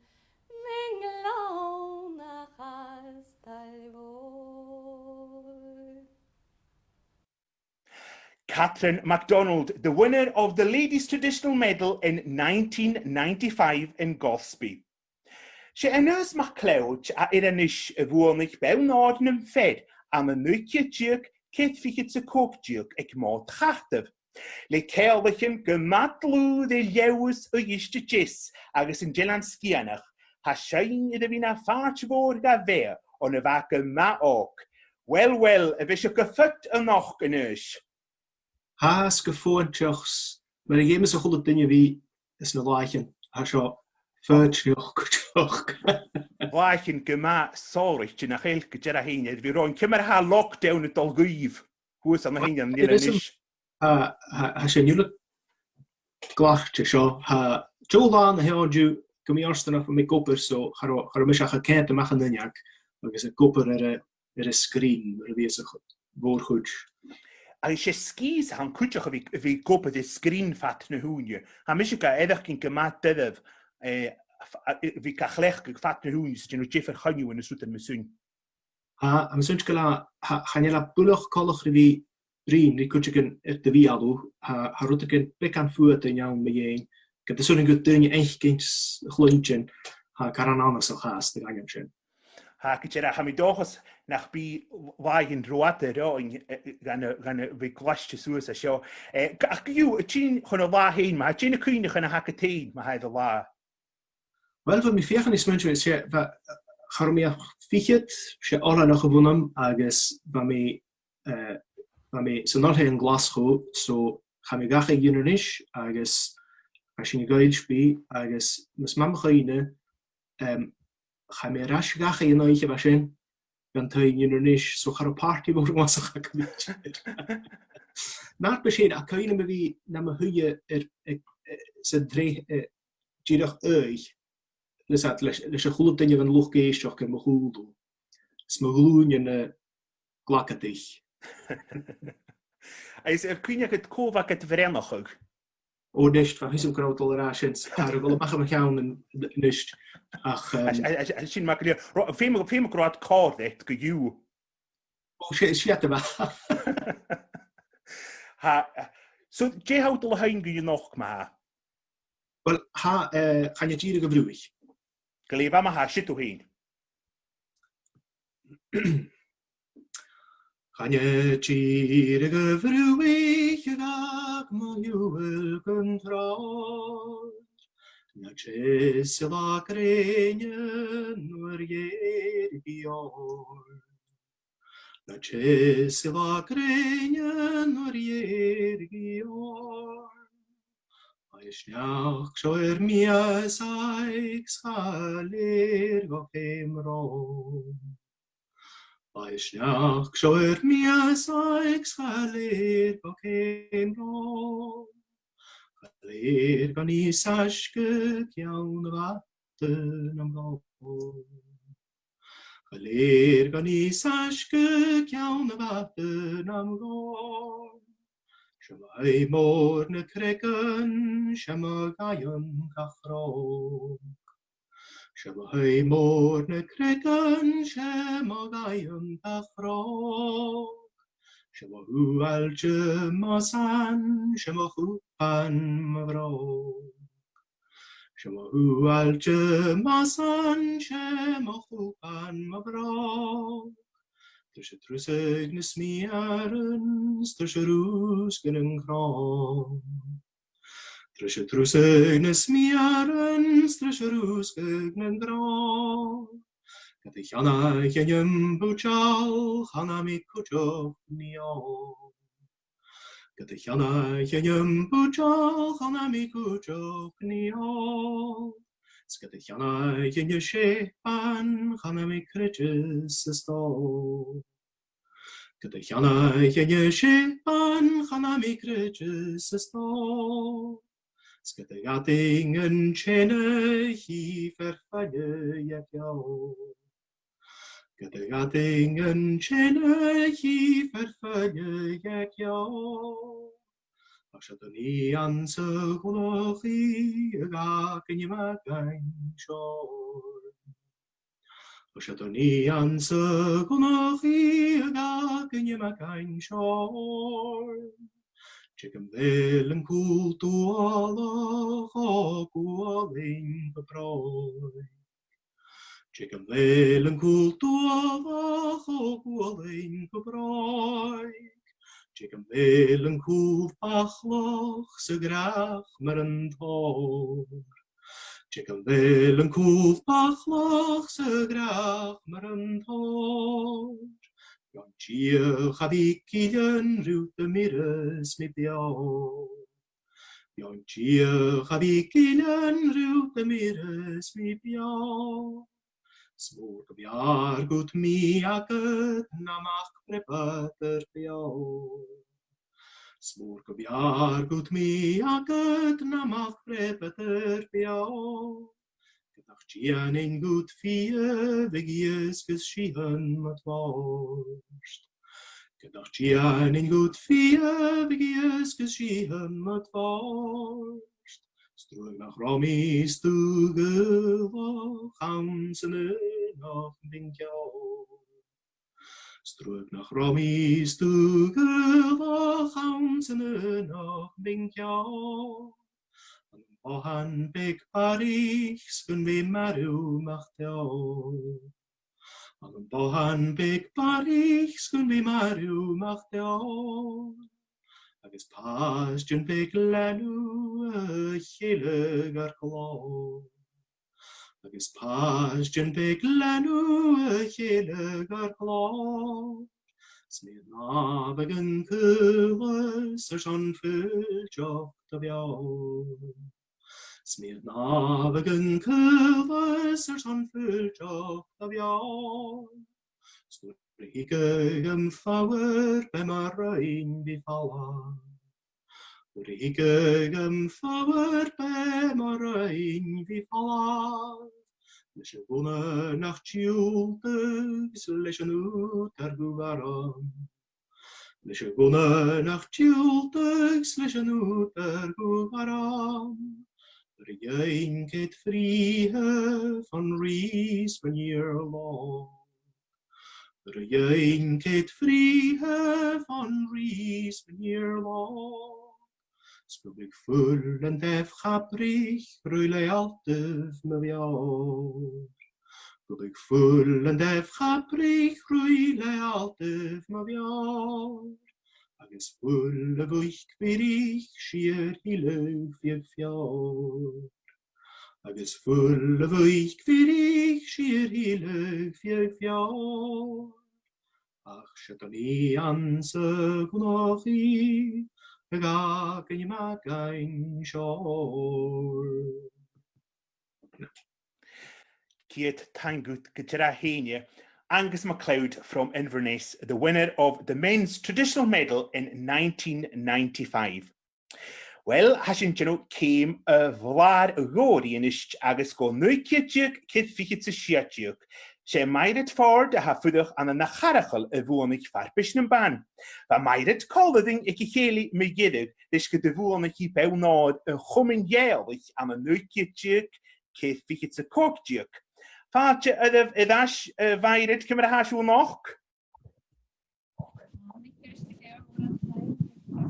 Minglón a Taigh-cèilidh. Catherine MacDonald, the winner of the Ladies' Traditional Medal in 1995 in Gosby. She ynys MacLeod a iranish y fwynnych bewn odyn yn fed am y mwyncio diog cyd ffigyd y cwg diog ag mod chathaf. Le ceolwych gymadlwyd ei llews o ysdi jys agos yn gelan sgianach ha siain iddo fi na fart fawr ga fe ond y fa gyma og. Wel, y fe sio gyffyt yn och yn ys. Ha sgyffwyntiachs, mae'r gêm ys o chwlwyd dynnu fi ys na laichin, ha sio ffyrtiach gwtioch. Laichin gyma sorich yn achel gyda'r hyn, fi roi'n cymryd ha lockdown y dolgwyf. Hwys am hyn yn nid yn ys. Ha sio niwle glach ti sio, ha Jolan a heo diw gymiarstan af am ei gobr, so charo mysach a cent ymach yn ddyniag, agos y gobr yr y sgrin, yr y fi ys y fawr chwyd. A eisiau skis han cwtioch fi gobr y sgrin ffat na hwnio. Ha mysio ga edrych gyn gymad dyddaf, fi gachlech gyda ffat na hwnio, sydd nhw jeffer chynio yn y swt yn myswn. Ha myswn gyda chanela bwlwch colwch fi brin, ni cwtio gyn dy fi alw, ha rwyd gyn becan ffwyd yn iawn me ein, gyda swn yn gwydyn eich gynt chlwyntyn, ha caran anas o chas, dy gangen sy'n. Ha gyda ha mi dochos nach bi wai yn rwad yr o gan y fi glasio sŵs a sio. Ac yw, y ti'n chwn o la hyn ma, ti'n y cwynach yn y hac y tein ma haid o la? Wel, fe mi fiach yn ismwntio, fe charw mi a fichyd, se oran o'ch o fwnnam, agos fe mi, sy'n o'r hyn glasgo, so cha mi gach eich yn ys, agos a sy'n gael sbi, agos mys mam chayne, cha mi ras gach eich yn oich efo sy'n, gan ta'n yn ys, so char o party fawr mas o'ch ac yn ys. Na'r bysyn, a cael yn fi na ma hwy sy'n dre, dirach eich, leis y chwlwyd dyn yn lwch geisio ac yn mwchwldw. Sma glwn yn y glacadich. Is cwynach y cof ac y frenach ag? O nist, fa hysym grawdol yr asiant, ar y gol bach am y llawn yn nist. Ach... Sy'n magrio, ffeim o grad cordet gyw. O, siat yma. So, je hawdol hain gyw noch ma? Wel, chan y gyr y gyfrwys. Glefa ma ha, sydd o hyn? Chan y gyr y gyfrwys ag ma hwyl gyntrod. Na JOYCE la grenyen o'r iergior. Na JOYCE la grenyen o'r iergior. Aisneach sio'r mias aig schalir go Cymro. Aisneach sio'r mias aig schalir go Cymro. Chalir gan I sasgyd iawn fatyn am gofod. Chalir gan I sasgyd iawn fatyn am gofod. Siamai môr na cregan, siamai gaion cachrog. Siamai môr na cregan, siamai gaion cachrog. Siamai hwal masan, siamai chwpan mafrog. Siamai hwal masan, siamai chwpan mafrog. Dys y trwseg nes mi arns, dys y rwsg yn crom. Dys y trwseg nes mi arns, dys y rwsg yn crom. Gad eich anach yn ymbwtial, chana mi cwtioch ni o. Gad eich anach yn ymbwtial, chana mi cwtioch ni o. Sgad eich anach yn y siepan, chana mi crydys y sto. Gad eich anach yn y siepan, chana mi crydys y sto. Sgad eich ading yn chenach I ferffaelu ac iawn. Gad eich ading yn chenach I ferffaelu ac iawn. Ashadoni answer Golochi Agak in Yamagain Shore. Ashadoni answer Golochi Agak in Yamagain Shore. CAMPBELL and cool to Allah, Hawkualing Patroi. CAMPBELL and cool to Allah, Hawkualing Patroi. CAMPBELL and cool Pachloch, Segrach Marantor. CAMPBELL and cool Pachloch, Segrach Marantor. Jan Chia Chabikillen ruwt de middes met jou. Jan Chia Chabikillen ruwt de middes met jou. Smoor op jaar goed miaket namach prepater jou. Smoor op jaar goed miaket namach prepater jou. Jian in good fear, the gears geschieden met worst. Gedacht Jian in good fear, the gears geschieden met worst. Stroog nach Romy stuge, ganzen nog binkjou. Stroog nach Romy stuge, ganzen nog binkjou. Han big Paris, kun vi maru macht jou. Han big Paris, kun vi maru macht jou. Agus pas jun big lanu, hele garklo. Agus pas jun big lanu, hele garklo. Smid na begen kules, schon fyllt jocht av jou. Smid navegen kules, schon fyllt jocht av jou. Stor hikegem fauer, bemarain vi falla. Stor hikegem fauer, bemarain vi falla. Lesje wonne nacht jultes, lesje ut guvaran. Lesje wonne nacht jultes, lesje ut guvaran. Regein ket vrije van ries van year long. Regein ket vrije van ries van year long. Speel ik vol en def gaprig, ruile altef me jou. Speel ik vol en def gaprig, ruile altef me jou. Agus volle vuich kvirig, schier hileug vir fjord. Agus volle vuich kvirig, schier hileug vir fjord. Ach, shetani anse gunochi, Gag in Yamagain Shore. Kiet Tangut Gajrahenia, Angus MacLeod from Inverness, the winner of the men's traditional medal in 1995. Well, Hashin Jano came a Vlar Rory in Ish Agus go Nuikitjuk, Kit Fikit Shiatjuk. She meidet for de hafudig aan een nacharachel wonig verpischen ban. Va meidet kolding ikigeli megiddig, dus ge de wonig hi beunad een gomming jährlich aan een neukjetjuk, ke fikitse kokjuk. Vaatje edash weidet, kimmer hashu nog?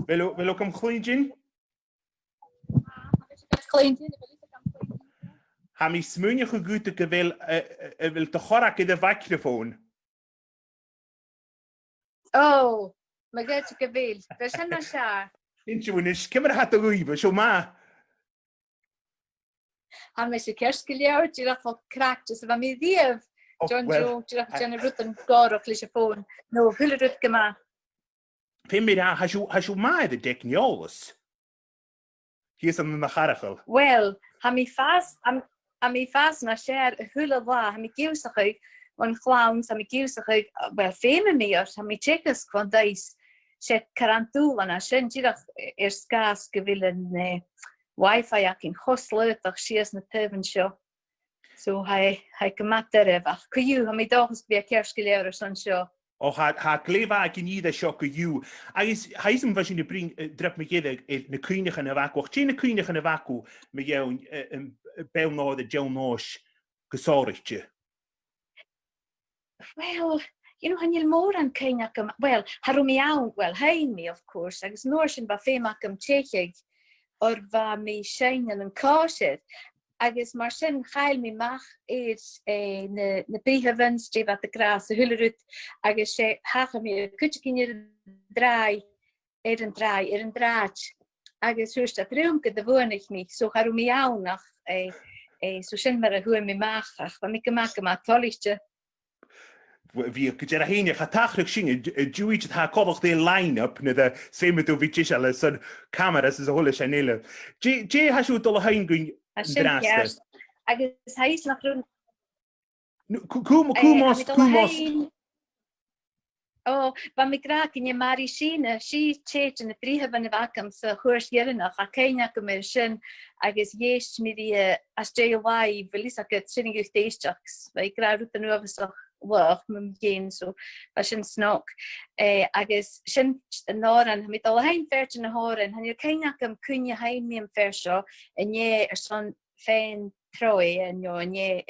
Wil kom cleanjin? Ham ik smunje gegoed ik wil te horak in de microfoon. Oh, maar gaat ik wil. We zijn naar schaar. Intuïnisch, kimmer had de ruive, zo maar. Ham is je kerstgeleerd, je dacht wel kraakt, dus wat mij die John Joe, je dacht je roet een gar op telefoon. No, hulle roet gemaakt. Vind je daar, has je maar de DINGWALL? Hier is een nacharachel. Well, ham ik vast, am I fast na share hulle wa, ham ik giusig on clowns, ham ik giusig wel fame meer, ham ik checkers van dice. Zet karantool en als je direct eerst gas gewillen wifi ak in hostel, toch she's na teven show. So hij gemaakt er even. Kun je ham ik dagens weer kerstgeleerd zo'n show. O ha glefa ag yn iddo sio go yw. Agus haism fas yn y brin drep me gedig na cwynach yn y facw. Ach ti na cwynach yn y facw me iawn bewn oedd y jawn nos gysorich ti? Well, han il mór an céineach well, harú mi iawn, well, hain mi, of course, agus nóir sin ba féach am téicheig or bha mi seinan an cáisiid. Agus mar sin chail mi mach na bríhavans dé wat de gras a hullerút agus sé hacha mi kutjekin draai an draad agus húst dat ruimke de wonig mi so harú mi jaunach so sin mar a hu mi machach wa mi gemak ma tollichte. Wie gyda'r hyn eich atachrych sy'n dwi'n ha cofoch dde line-up na dda sefyd o fydys ala son cameras as a hwyl eisiau neile. Je hasw dol o hyn gwyn draste? Agus hais nach rwn... Cwmos. O, ba mi graag in je mari sy'n si tjeet in y brihaf yn y facam sa chwrs gyrnach a ceinach am er sy'n agus ieist mi di as JOY felis ac y sy'n yw'ch deistachs fa I graag rwt yn yw'ch work mum gain so fashion snock agus sin noran mi dal hain fert in horen han je keinach am kunje hain mi am fersho en je son fein troi en jo en je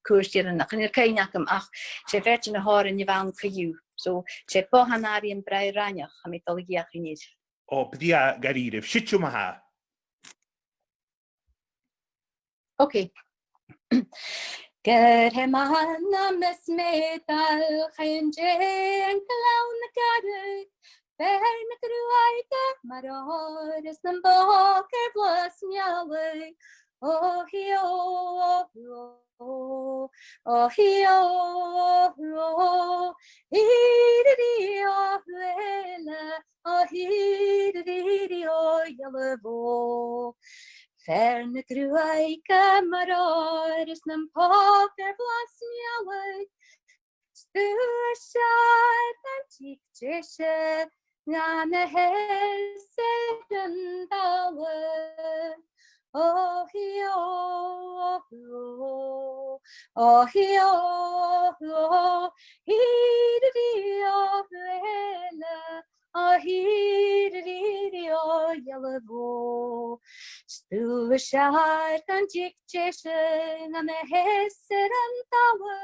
koersje en kan je keinach am ach se fert in horen je waan for you so se po hanari en brei ranjach mi dal giach niet o bdia garif shitju maha okay. Ger heman ames metal chain clown gadu Fer na gruaika maroris nam boker blas nyawe Oh hi oh hi Idiri oh vela oh idiri oh yellow Fer na gruaika maroris nam poker blas nyawe Stuur shad an tik jeshe na na hesen dawe Oh hi Idiri oh vela Oh idiri oh yellow Stuur shad an tik jeshe na na hesen dawe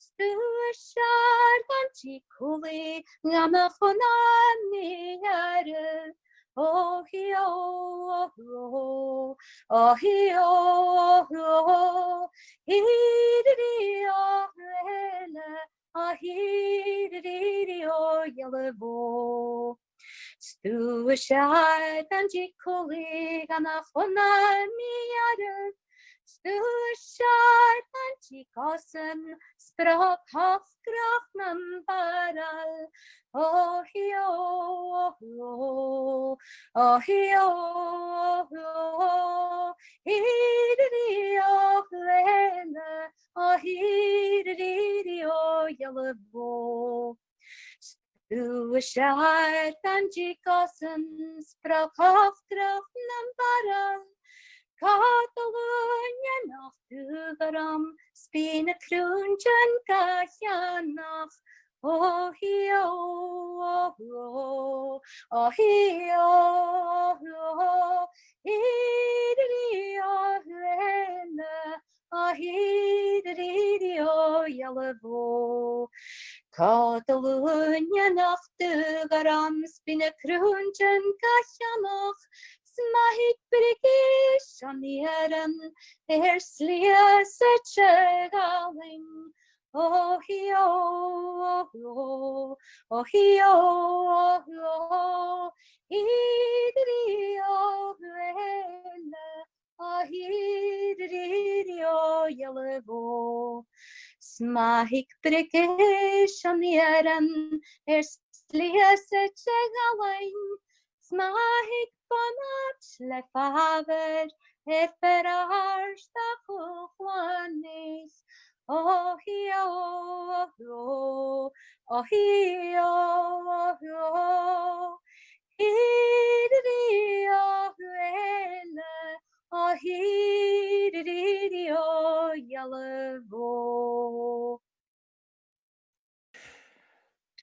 Stuur shad an tik kuli na na khonani yare Oh hi Idiri oh vela Oh idiri oh yellow Stuur shad an tik kuli na na khonani yare Stuur shad an tik osen Sprach hafgrach nam baral Oh hi Idiri oh vela Oh idiri oh yellow Stuur shad an tik osen Sprach hafgrach nam baral Catalunya nach dugaram Spina krunjan kajanach Oh hi Idiri oh vela Oh idiri oh yellow Catalunya nach dugaram Spina krunjan kajanach Smahik brigish on the eren, slias a chegaling. Oh hi idiri oh vela, oh idiri oh yellow. Smahik brigish on the eren, slias a chegaling. Smahik bonat le faver ferars da chwanis Oh hi idiri oh vela Oh idiri oh yellow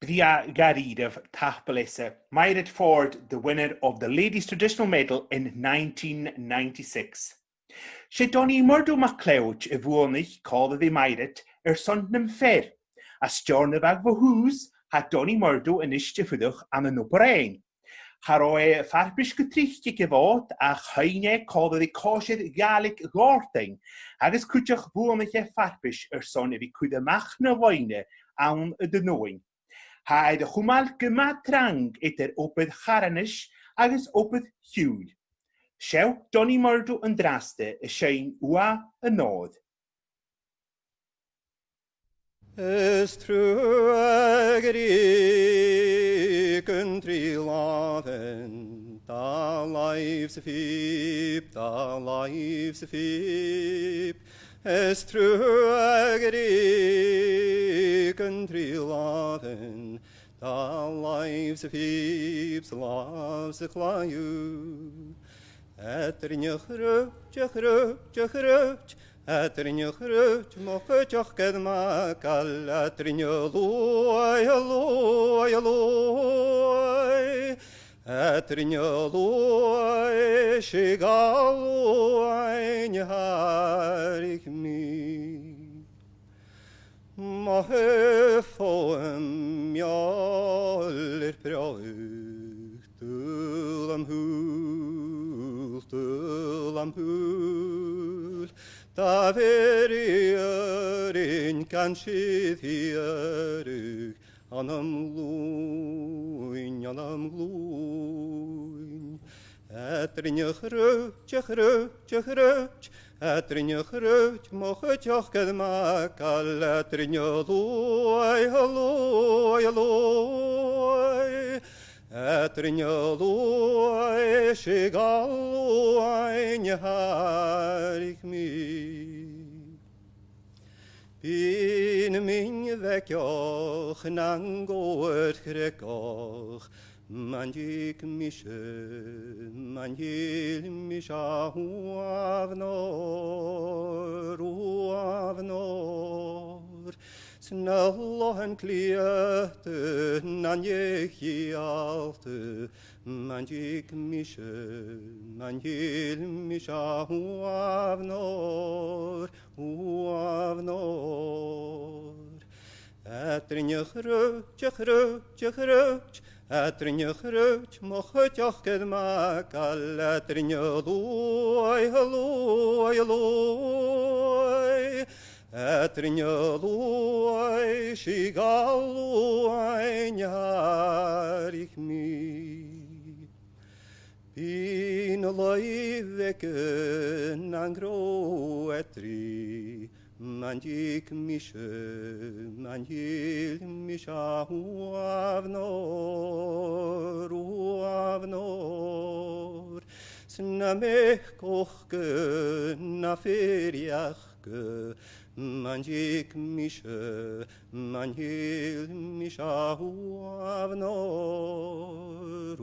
Bria Garidov Taigh-cèilidh, MAEVE Ford, the winner of the Ladies' Traditional Medal in 1996. She Donny Murdo MacLeod y bhuanich called the MAEVE son nym fer, a stjorn of Agvahus had Donny Murdo in Ishtifuduch an an Operain. Haroe farbish getrichtje gewort a heine called the cautious Gaelic Gorting, agus kutjach bhuanich farbish son if he could machna wine an DUNOON. Hij de chumal gematrang iter oped charanish agus oped hiúl. Sjau Donny Murdo an draste is sein ua an nód. Is true agri country loving, the lives of heap, the lives of heap. Is true agri country loving, the lives of heaps, loves of clayu. Atrinja chruch, atrinja chruch, mochach kedmakal, atrinja loy, loy, loy. Atrinja loy, shigal loy, nyarik mi. Mohe foem jaller praut, tulam hul, da veririn kan shithierug, anam luin, atrinja chruch, atrinja chruch, mochach kedmakal, atrinja loy, loy, loy. Atrinja loy, shigal loy, nyarik mi. Bin min vekjoch, nangoet grekoch, manjik mishe, manjil misha huavnor. Snallohen kliete, nanjeki alte, manjik mishe, manjil misha huavnor. Atrinja chruch, atrinja chruch, mochach kedmakal, atrinja loy, loy, loy. Atrinja loy, shigal loy, nyarik mi. Bin loy veke nangro etri, manjik mishe, manjil misha huavnor. Snamech kochke, na feriachke, manjik mishe, manjil misha huavnor.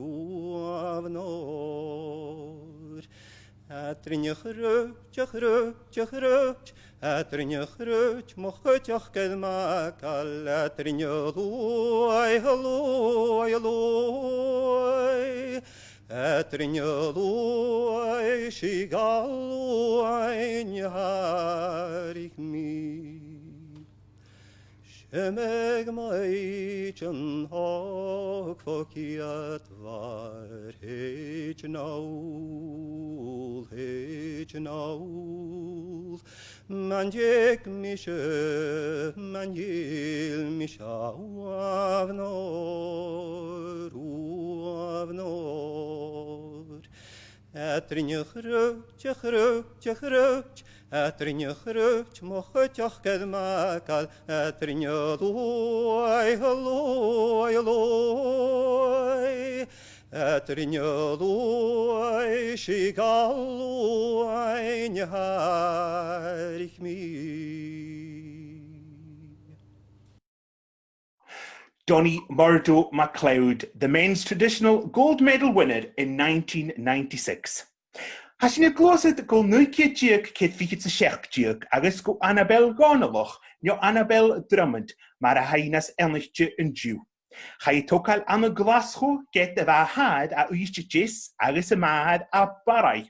Atrinja chruch, atrinja chruch, mochach kedmakal, atrinja loy, loy, loy. Atrinja loy, shigal loy, nyarik mi. Shemeg maichan hok fokiat var, hech naul, manjek mishe, manjil misha huavnor. Atrinja chruch, atrinja chruch, mochach kedmakal, atrinja loy, loy, loy. Atrinja loy, shigal loy, nyarik mi. Donny Murdo MacLeod, the men's traditional gold medal winner in 1996. Has sin glosad go nuici diag cyd fichyd sa siach diag agus go Annabelle Gonaloch, nio Annabelle Drummond, mar a hainas enlichtje yn diw. Chai tocal am y glasgo get y fahad a uistchis agus y mad a barai.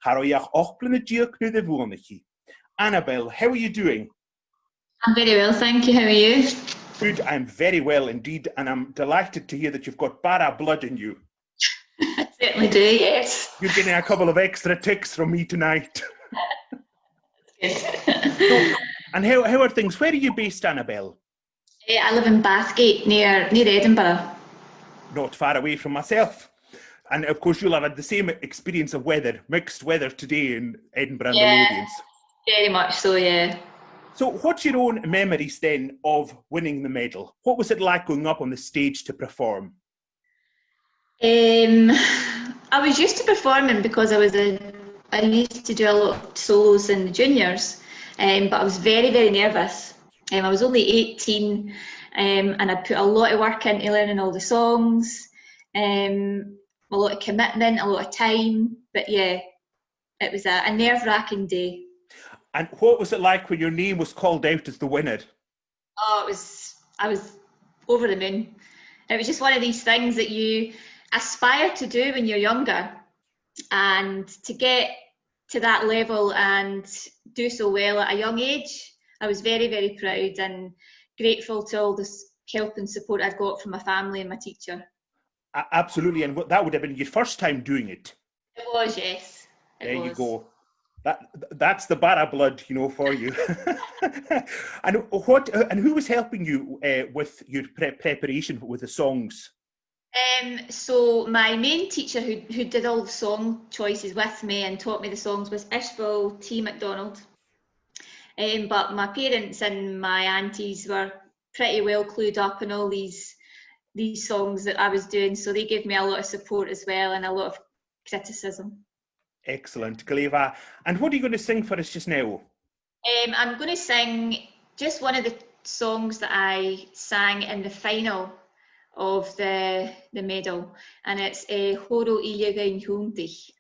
Charoiach ochblin y diog nu de fwrnichi. Annabelle, how are you doing? I'm very well, thank you. How are you? Good, I'm very well indeed, and I'm delighted to hear that you've got Bara blood in you. I certainly do, yes. You're getting a couple of extra ticks from me tonight. Good. And how are things? Where are you based, Annabelle? I live in Bathgate, near Edinburgh. Not far away from myself. And of course, you'll have had the same experience of weather, mixed weather today in Edinburgh and the Lothians. Very much so, yeah. So what's your own memories then of winning the medal? What was it like going up on the stage to perform? I was used to performing because I used to do a lot of solos in the juniors, but I was very, very nervous. I was only 18 and I put a lot of work into learning all the songs, a lot of commitment, a lot of time, but yeah, it was a nerve-wracking day. And what was it like when your name was called out as the winner? Oh, I was over the moon. It was just one of these things that you aspire to do when you're younger, and to get to that level and do so well at a young age, I was very, very proud and grateful to all the help and support I'd got from my family and my teacher. Absolutely, and that would have been your first time doing it. It was, yes. There you go. That's the Bara blood, you know, for you. And who was helping you with your preparation with the songs? So my main teacher who did all the song choices with me and taught me the songs was Ishbel T. MacDonald. But my parents and my aunties were pretty well clued up in all these songs that I was doing, so they gave me a lot of support as well and a lot of criticism. Excellent, Gleva. And what are you going to sing for us just now? I'm going to sing just one of the songs that I sang in the final of the medal, and it's Horo Iliaga Huntig.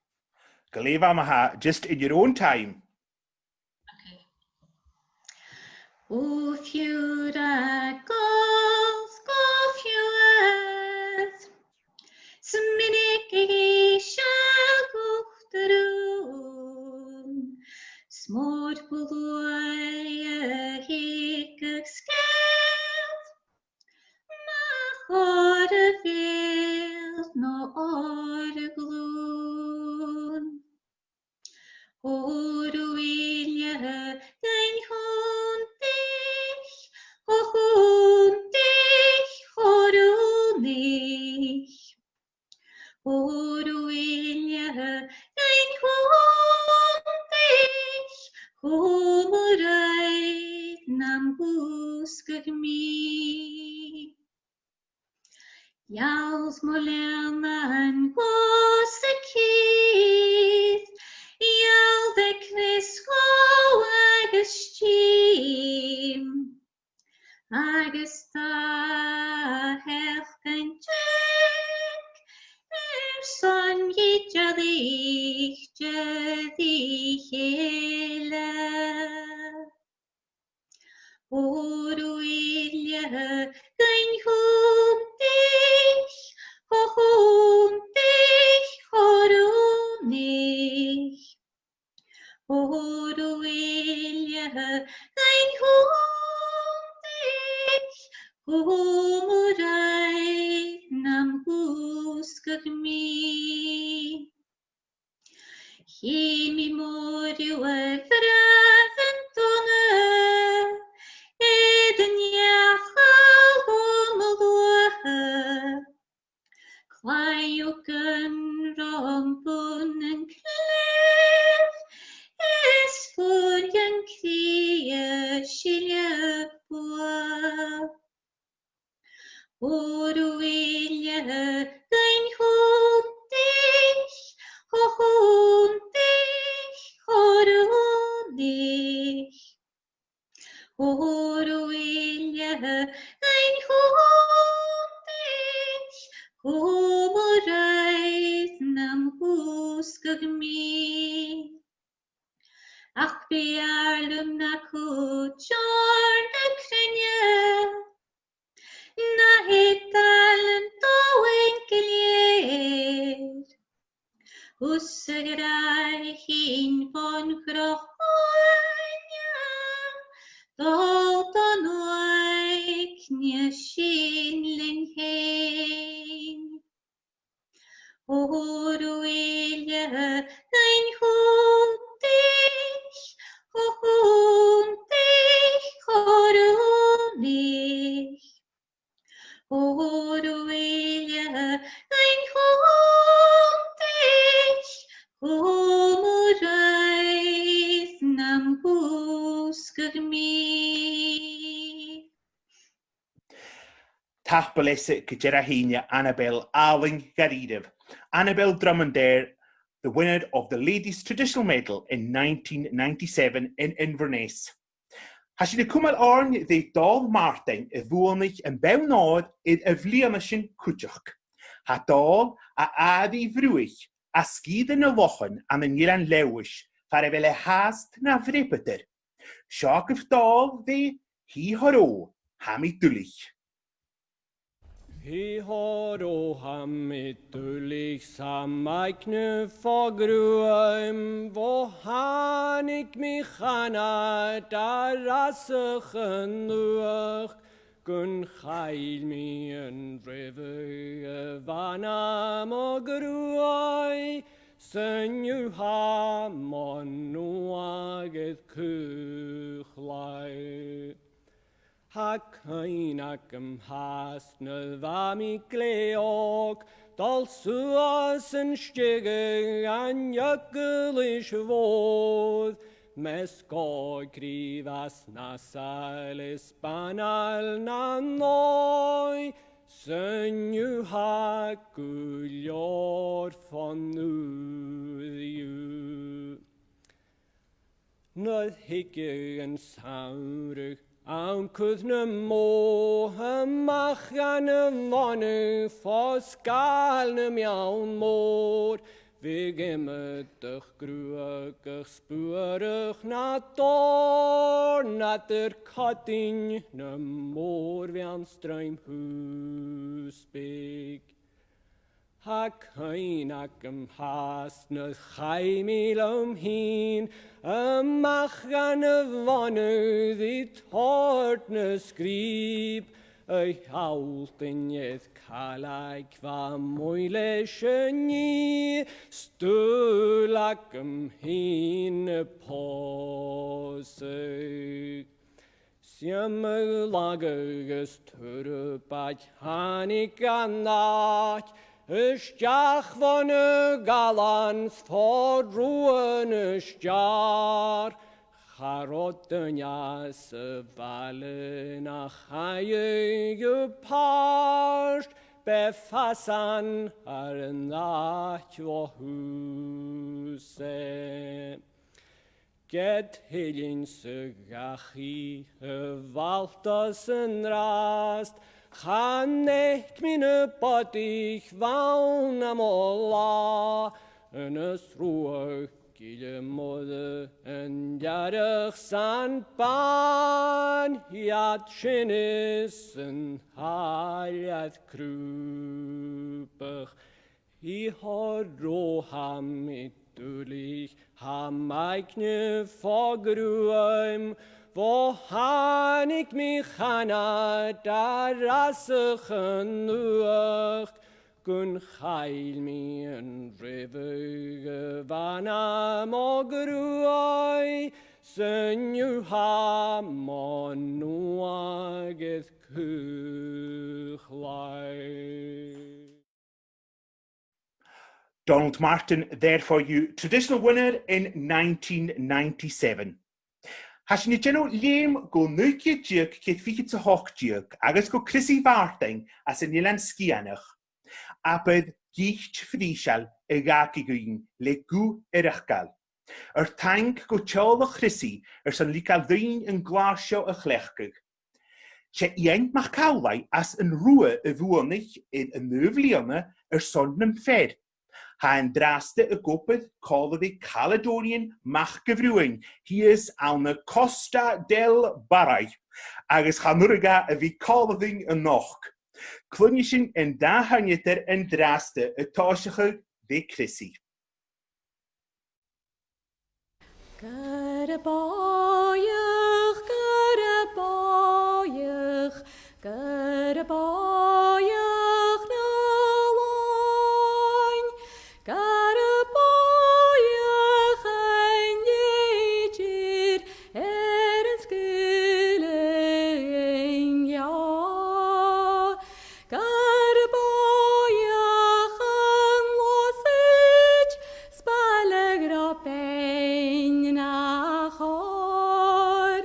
Gleva Maha, just in your own time. Okay. O fjura golf fjura, sminnig shagufterun, smort buloi hikk skelt, Ore vild no ore glun. Oro vilje den hundig, og hundig horunig. Oro vilje den hundig, homoreit nam busker mi. Jals moleman was a kid, Jal de kvisko agus steam, agus ta helpen jack, son ye jadi hele. Oro ilje gein hundig, hundig horunig. Oro ilje gein hundig, homorai nam husker mi. Himi moru fraventonne, Eden jachal omlohe, Klajuken rompun en klef, Es furjen krie skiljepoa. Oro vilje gein hundig, hundig horunig. Oro vilje gein hundig, homoreit nam husker mi. Ach bearlum na kutjar na krenje, na hitalen doen geleerd. Hussegereichen von Grochonja, dort an euch nie schinlen hein. O du ilje, dein hundig, chorunig. O du ilje, dein hundig, reis nam húsgur mi. Taigh-cèilidh go deireadh haoine Annabel Alling Garídamh. Annabel Drummond-Dare, the winner of the Ladies' Traditional Medal in 1997 in Inverness. Has she cummal orn the Dáil Martin a bhuanich an bewnod in a bhliana sin cúteach. Ha Dáil a adi bhrúich a skíad na lochan an an nílan lewish far a bhile hast na bhripeter. Seach of Dáil the hí horó hami dulich. Hi har o hamit ulik samaikne fagruim vo hanik mi chana darasach nuach gun chail mi en rive vana mogruai senju ha monuaget kuchlai. Hacain ac ymhast na fami gleog, dal suas yn stigig an yglis fodd, mes go grifas na salis banal na noi, syniw ha gwylio'r ffonnwyddiw. Nodd higig yn sawrych, Awn cwdd na mo, ymach gan y fonu, ffos gael na miawn môr. Fi gymydych grwag ych sbwyrach na dor, nad yr codyn na môr fian straim hwsbig. Hacain ac ymhast na chai mil hyn, ymach gan y fonydd I tord na sgrib, y hawldyniaeth calag fa mwyles y ni, stŵl ac ymhyn y posig. Siam y lagys twrbad hanig anach, Ysdiach von y galans ffordd rwan ysdiar, charod dynias y falen a chai y parst, beffasan ar y nach o hwse. Ged hilyn sy gachu y faltos yn rast, Chanech min y bodich fawn am ola, yn ysrwach gyda modd yn diarach san ban, hiad sinus yn haliad crwbach. Hi horro ham I dwlich, ham aigne fogrwym, Vo hanig mi chana darasach yn nuach, gun chael mi yn rifig fana mogrwai, syniw ha monuagydd cwchlai. Donald Martin, there for you, traditional winner in 1997. Has ni genno leim go nuici diog cyd fichyd sa hoch diog, agos go Chrissy Farting as yn nilan sgianach. A bydd geicht ffrisial y gag I gwyn le gw yrachgal. Taing go tiol o Chrissy son lical ddyn yn glasio y chlechgyg. Se ein mach cawlai as yn rŵa y fwonich yn y nöfliona son yn fed. Ha yn draste y gwbydd colydd I Caledonian mach gyfrwyn. Hi is al na Costa del Barai. agus chanúraga a bhí cálading an nach. Clunisin an dáhanyetar an drásta a táisecha bhí Chrissy. Gyrabáiach, na láin, gyrabáiach ein idir an sgúlain ia. Gyrabáiach an losid spalag rapein na chor.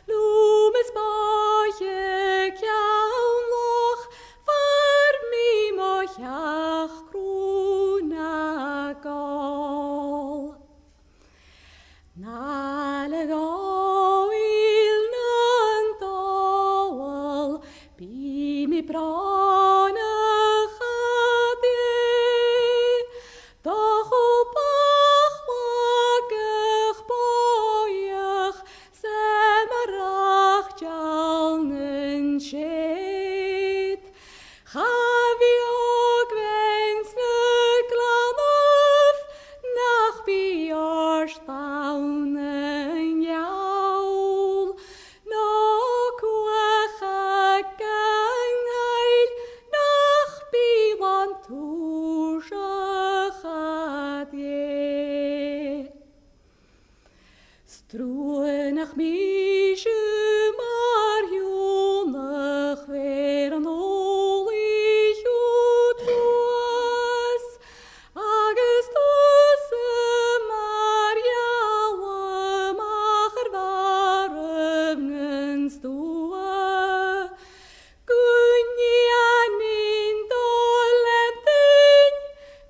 Lúmas báiach iawn loch far mi moiach grúna gol. Na le gáil na'n dawal bí mi bránach adie. Dochol bach lagach báiach semarach jalnyn shed. Chafiog wens na glanaf nach biars dawn yn iawl. No gwach ag anghaid nach bilan túsach adie. Strúnach mísú mar hiúnach ver an ólaich útúas, agus túsa mar jalam ach varfn stúa. Gúnianin dolemtin,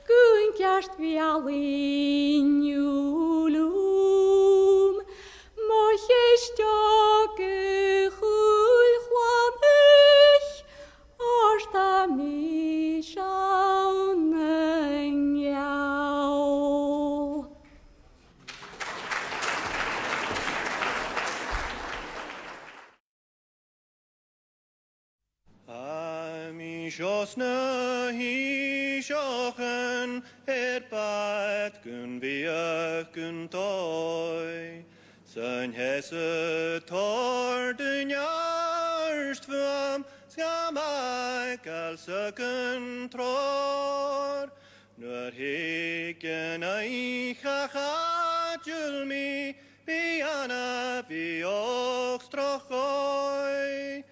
gún ceart vialin júlum. Moisteach chúil chlanich, orsta mi siawn yn iawl. Mi sios na hi siochen bad gyn fiach gyn toi. Sy'n hese tor dyn iarst fam sgamag al sy'n tror. Nw'r higen eich a chadjul mi biana fi o'ch strochoi.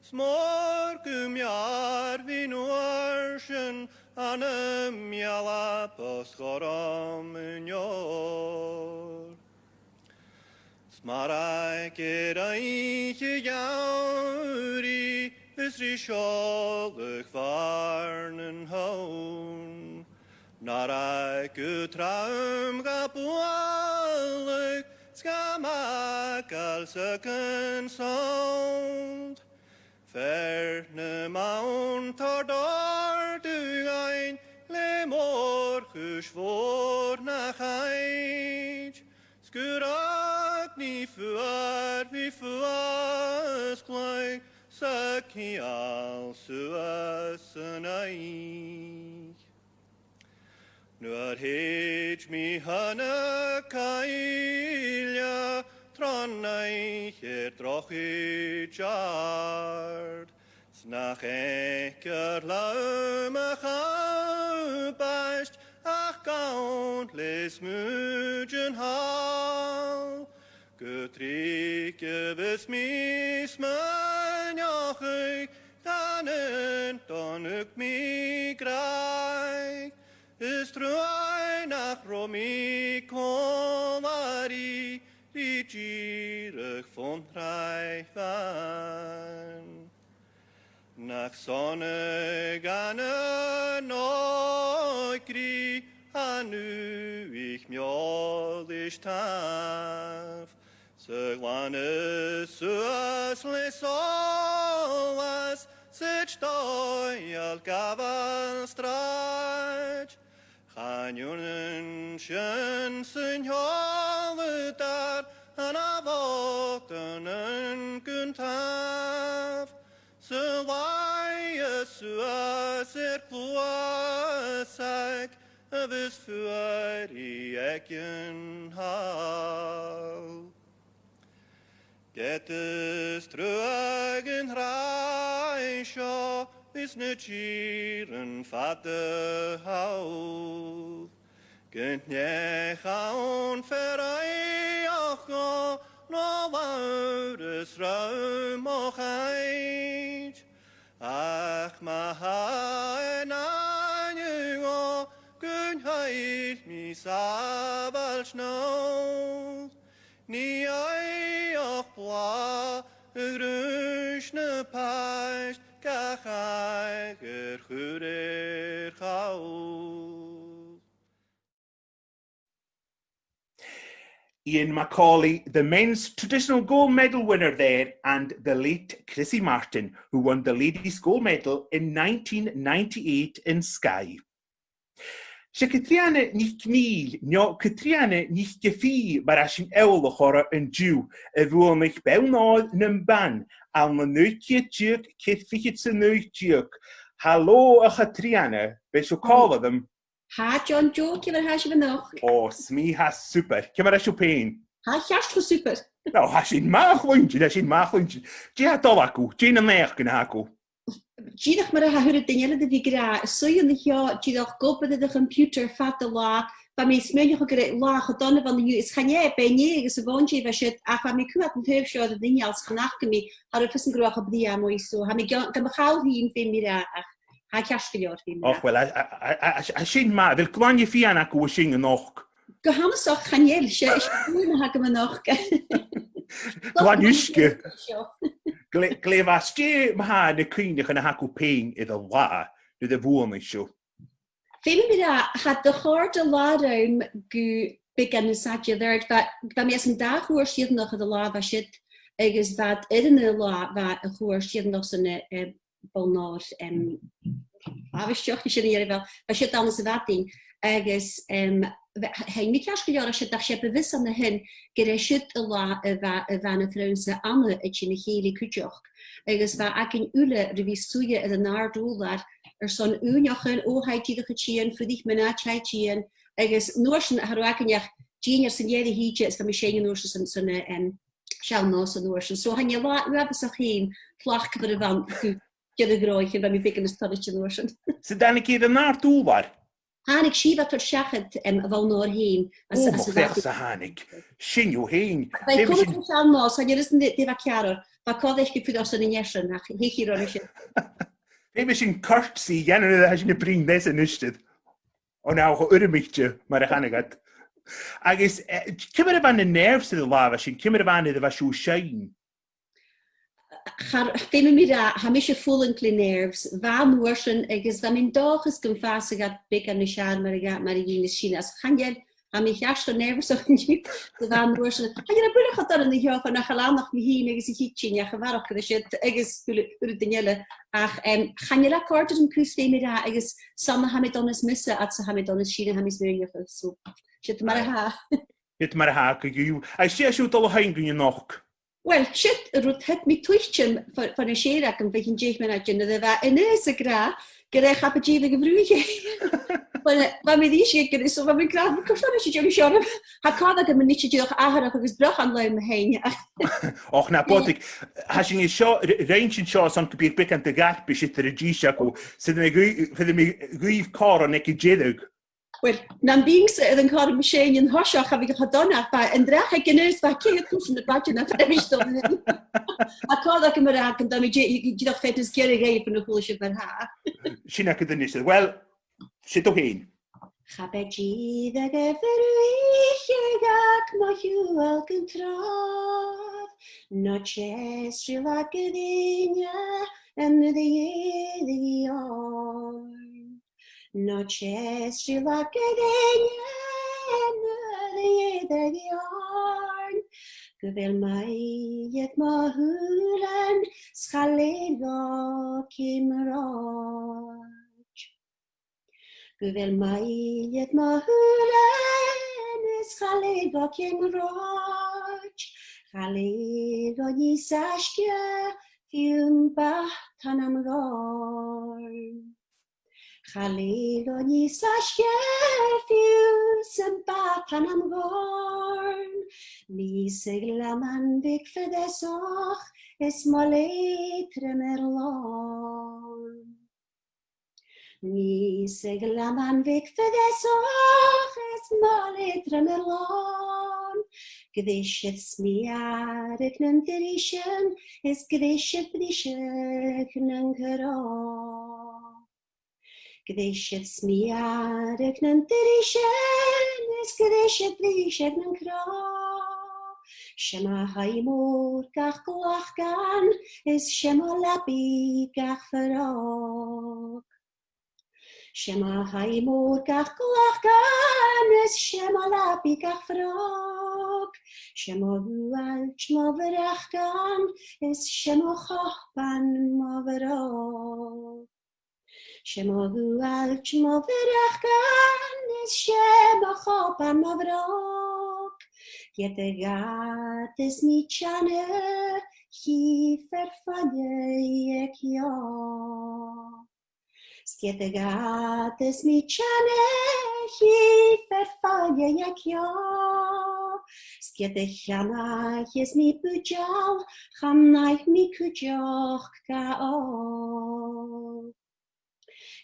Smor gymjar fi nwarsyn anam iala posgorom yn yor. Smarai gerai jauri ysri siolach farn hwn. Narai gytraum gabwalach sgamag al sy'n sound. Fer na mawn tordor dugain le mor chwsfor na chaid. Sgwrag ni fwyar fi fwyas glai syc hi al sŵas yn eich. Nw'r hyd mi hynna caelia tron eich drochi jard. Snach eich laum a chawbast ach gaunt les mugen hal. Gutrik vis mis manjachig danen donuk mi graig. Is troi nach romi kolari die gierig von reich van. Nach sonne gane neugri anu ich mjolisch taf. Segwane suas lesolas sich doi al gavan strach. Chanjunen schön sin holle dar an avotan yn gyntaf, sylwai y swas plwasag, y fys ffwyr I egin hal. Getys drwag yn rhaisio, is na tír an fada hawl. Gynt nech awn feraiach o, no lawr ys rawn moch eid. Ach ma haen anyu o, gynt hael mi sabal snow. Ni ai och bla, y grwys na paist, gach agr chwrir chawl. Ian Macaulay, the men's traditional gold medal winner there, and the late Chrissy Martin, who won the ladies' gold medal in 1998 in Skye. Se Catriana nicht kniel, no Catriana nicht gefi, maar as een eul chora een Jew, woel mich belnaad nym ban, al na neutje tjuk, kit fichit se neutjuk. Hallo a Catriana, beth so call them? Ha John Joe, kiefer has je nog? Oh, smee has super. Kiefer as je pain? Ha jaschtro super. Nou, has je maag windje, has je maag windje. Je had al akku, je een merk in akku. Gidach mar ha hwyr dynel de vigra, so je niet ja, gidach goped de computer fat de la, va me smenig o gre la gedonne van de is gaan jij bij nie is wonje was het af van me kuat met heeft zo de dingen als genach me, had het vissen groeg op die mooi so, ha me kan begau hier in mira. Ha kjærstejord i mig. Och, well, I shouldn't ma, vil kwan je fian akku singen nog. Go hammes ook gaan jel, je ha me nog. Kwan juske. Glevas je ma de kuine gaan akku pain in de la, de woon is zo. Filmira had de harde laadruim gu beginnen satje werd, va me een dag hoor shit nog de la was shit, is dat in de la va hoor shit nog zijn Bonor avistjoch is wel was je dan wat ding ergens hij niet jasgejaar als je dacht je bewust aan de hen gerecht la van het trouwens Anne het je hele kutjoch ergens waar ik in ule revistuje in de naardoel daar zo'n unjochen oheid die getien voor die menachheidjen ergens noorsen haroaken ja genius en jede hietje is van machine noorsen zo'n shall noorsen noorsen zo han je la u hebben zich heen plak van je de grootje bij me pikken een stadje noorsen. Ze dan een keer de naartoe waar? Hanik zie wat er zegt wel naar heen. Oh, mag zeg ze Hanik. Shin je heen. Wij komen het aan nos, en je is niet de vacarer. Wat kan ik gevoel als een jesje nach higironische. We misschien kort zie, ja, nou als je een vriend deze nustet. Oh nou, geurmichtje, maar dat ga ik het. Agus, kimmer van de nerves de lava, shin kimmer van de was zo shine. Femimira ha mis voelen nerves waar moorsen is dan in dag is kan fase gaat bek aan de schaar maar in China gaan je ha mich jasche nerves of niet de waar moorsen ha je bullen gaat dan in de jaar van gelaan nog hier is ik China gewaar ook dat je is de Danielle ach gaan je dat kort een Femimira is samen ha met dan is missen als ha met dan is China ha mis meer zo shit maar ha het maar ha je als je zo al heen kun je nog. Well, shit, het me twistje van een scherak een beetje jeugd met je, dat was een eerste gra, gerecht heb ik je vroeger. Wat me die scheker is, of wat me graag, ik kan niet jullie showen. Had ik dat me niet je toch aangehaald, ik brug aan luim heen. Och, na potik, als je zo reintje zo zo'n keer pik aan de gat, bezit er een G-shako, zit me guif kar en ik jedug. Wel, dan ding ze dan kan machine in hoshach heb ik gedaan en draag ik ineens wat keer tussen de badje naar vrijstellen. Ik kan dat ik me raken dan je dat vet is keer geven de bullshit met haar. China kan er niet. Wel, zit toch heen. Ga bij je dat verwijt jak mag je elke trap. Noches rilakadinha en de jaar. Noches rilakadinha en de jaar. Gewel mij het mahulen schaligo kimraj. Gewel mij het mahulen schaligo kimraj. Chaléir an ní saisce fiún bachtan am gárn. Chaléir an ní saisce fiún san bachtan am gárn. Ní sig laman vik fedesoch is molétre merlán. Ní sig laman vik fedesoch is molétre merlán. Gdéisith smiarach nan dirishan is gdéisith brisach nan kará. Gdéisith smiarach nan dirishan is gdéisith brisach nan kará. Shema haimor gach glach gan is shema labi gach farag. Shema haimor gach glach gan is shema labi gach farag. Shema hual shema verach gan is shema chachban ma verag. Shema hual shema verach gan is shema chachban ma verag. Yet God is niet chane, he verfanje ek ja. Yet God is niet chane, he verfanje ek ja. Yet chana is niet bujal, chana mi kujach ka al.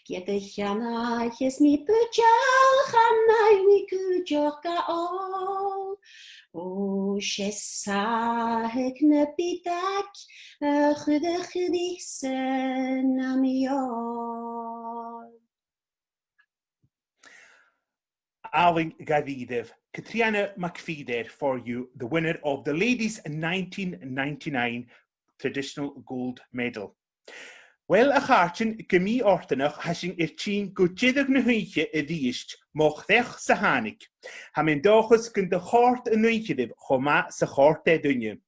Yet chana is niet bujal, chana mi kujach ka al. O shesahek nepitak chudechudisen amiyar. Aling Gavidev, Katriana McFeeder for you, the winner of the Ladies 1999 Traditional Gold Medal. Wel, a chartin gymi ortenach hasing tîn gwtiddig na hwyche y ddysg moch ddech sa hanig. Ha mynd dochus gyn dy chort y nwychidif choma sa chort e dynnu.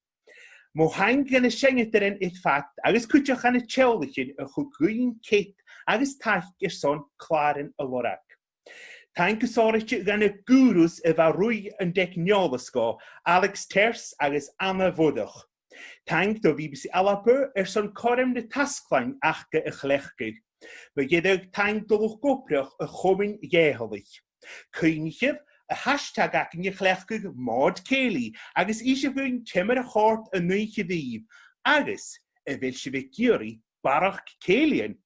Mo hang gan y siengyderen it fat agos cwtioch an y tewlichin y chwgwyn ket agos taich son claren y lorag. Ta'n gysorich gan y gurus y fa rwy yn decniolysgo Alex Ters agos Anna Vodach. Ta'n do BBC Alapur son corem de tasglain achge y chlechgyd. Mae gydag ta'n dolwch gobrioch y chwmyn ieholich. Cynnychif y hashtag ac yn y chlechgyd Mòd Ceilidh agos eisiau gwyn tymer y chort y nwych y ddyf agos y fel sifigiori barach Ceilidh.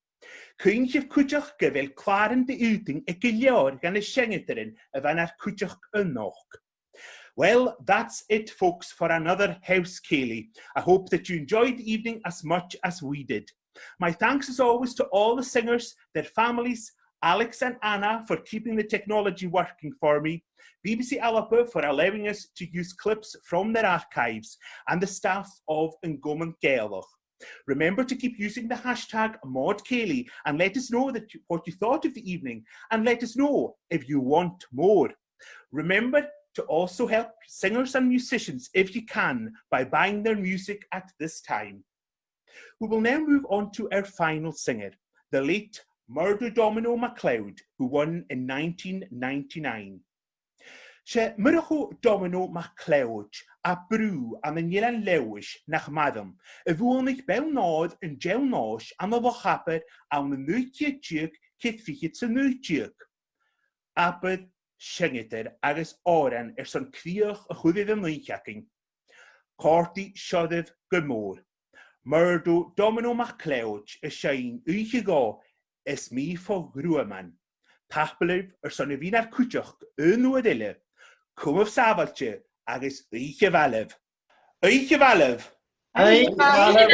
Cynnychif cwtioch gyfel claren dy ywding y gylior gan y siengydrin y fan ar cwtioch ynoch. Well, that's it, folks, for another House Ceilidh. I hope that you enjoyed the evening as much as we did. My thanks as always to all the singers, their families, Alex and Anna for keeping the technology working for me, BBC Alapur for allowing us to use clips from their archives, and the staff of Ngomyn Gaelach. Remember to keep using the hashtag Mòd Ceilidh and let us know what you thought of the evening, and let us know if you want more. Remember to also help singers and musicians if you can by buying their music at this time. We will now move on to our final singer, the late Murdo Domino MacLeod, who won in 1999. Se Murdo Domino MacLeod a brw am yn Ilan Lewis nach madam, y fwynnig bewn nod yn jewn nos am y fochaber am y nwytiad diog cyt fichyd sy'n nwytiad. Abyd siengydr agos oren son criach y chwyddydd ymwychiacing. Cordi sioddef gymor. Murdo Domino MacLeod y siain ych go es mi fo grwman. Tachbelyf son y fi'n ar cwtioch yn wydyle. Cwmwf safaltio agos ych falef. Ych falef! Ych falef!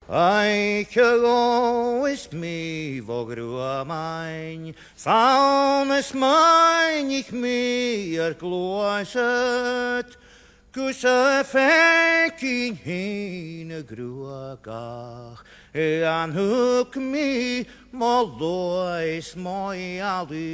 Ai is mi vogrua mein, saunes mein ich mir gloiset, kusse fekin hine grua gach, an hook mi molois moi ali.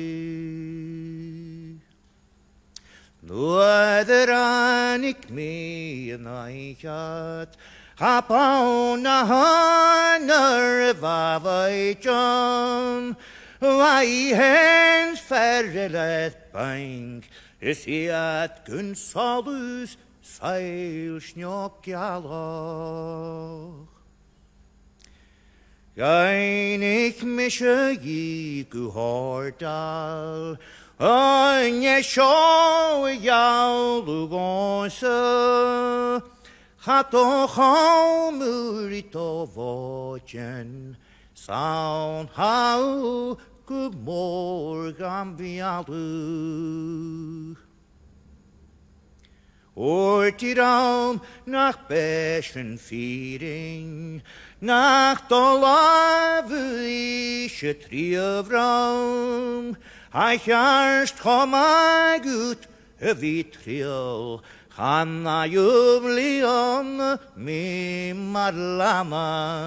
Nueder an ik mi en aichat, Hapon a hanner vavai John, vai hens ferrelet bank, is iad gyn solus sail snioc galach. Gain ich mische I guhordal, Anje sjå jau lugonse, Hato murit og vågen, Saun hau god morgen vi allu. Ort I raum nach beschen firing, nach dolave ische triövraum, Ach jarst kom a gut vitriol, Hanna jublion mi marlaman.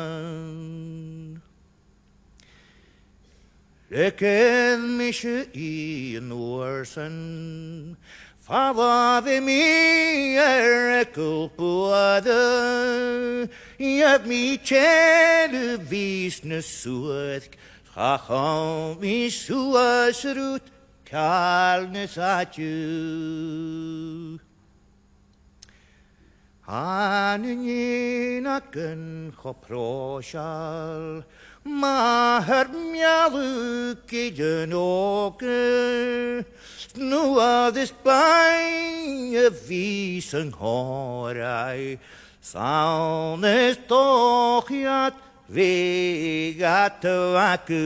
Reken mische I norsen, Fava mi kulpuade, Je mi tjede visne suet, Chacham mi suasrut, Kalnes atju. Hanin akken choproshal, Maher mjaluk I den åker, Nu this banje visen horai, Saunes toch jat vegat vaku.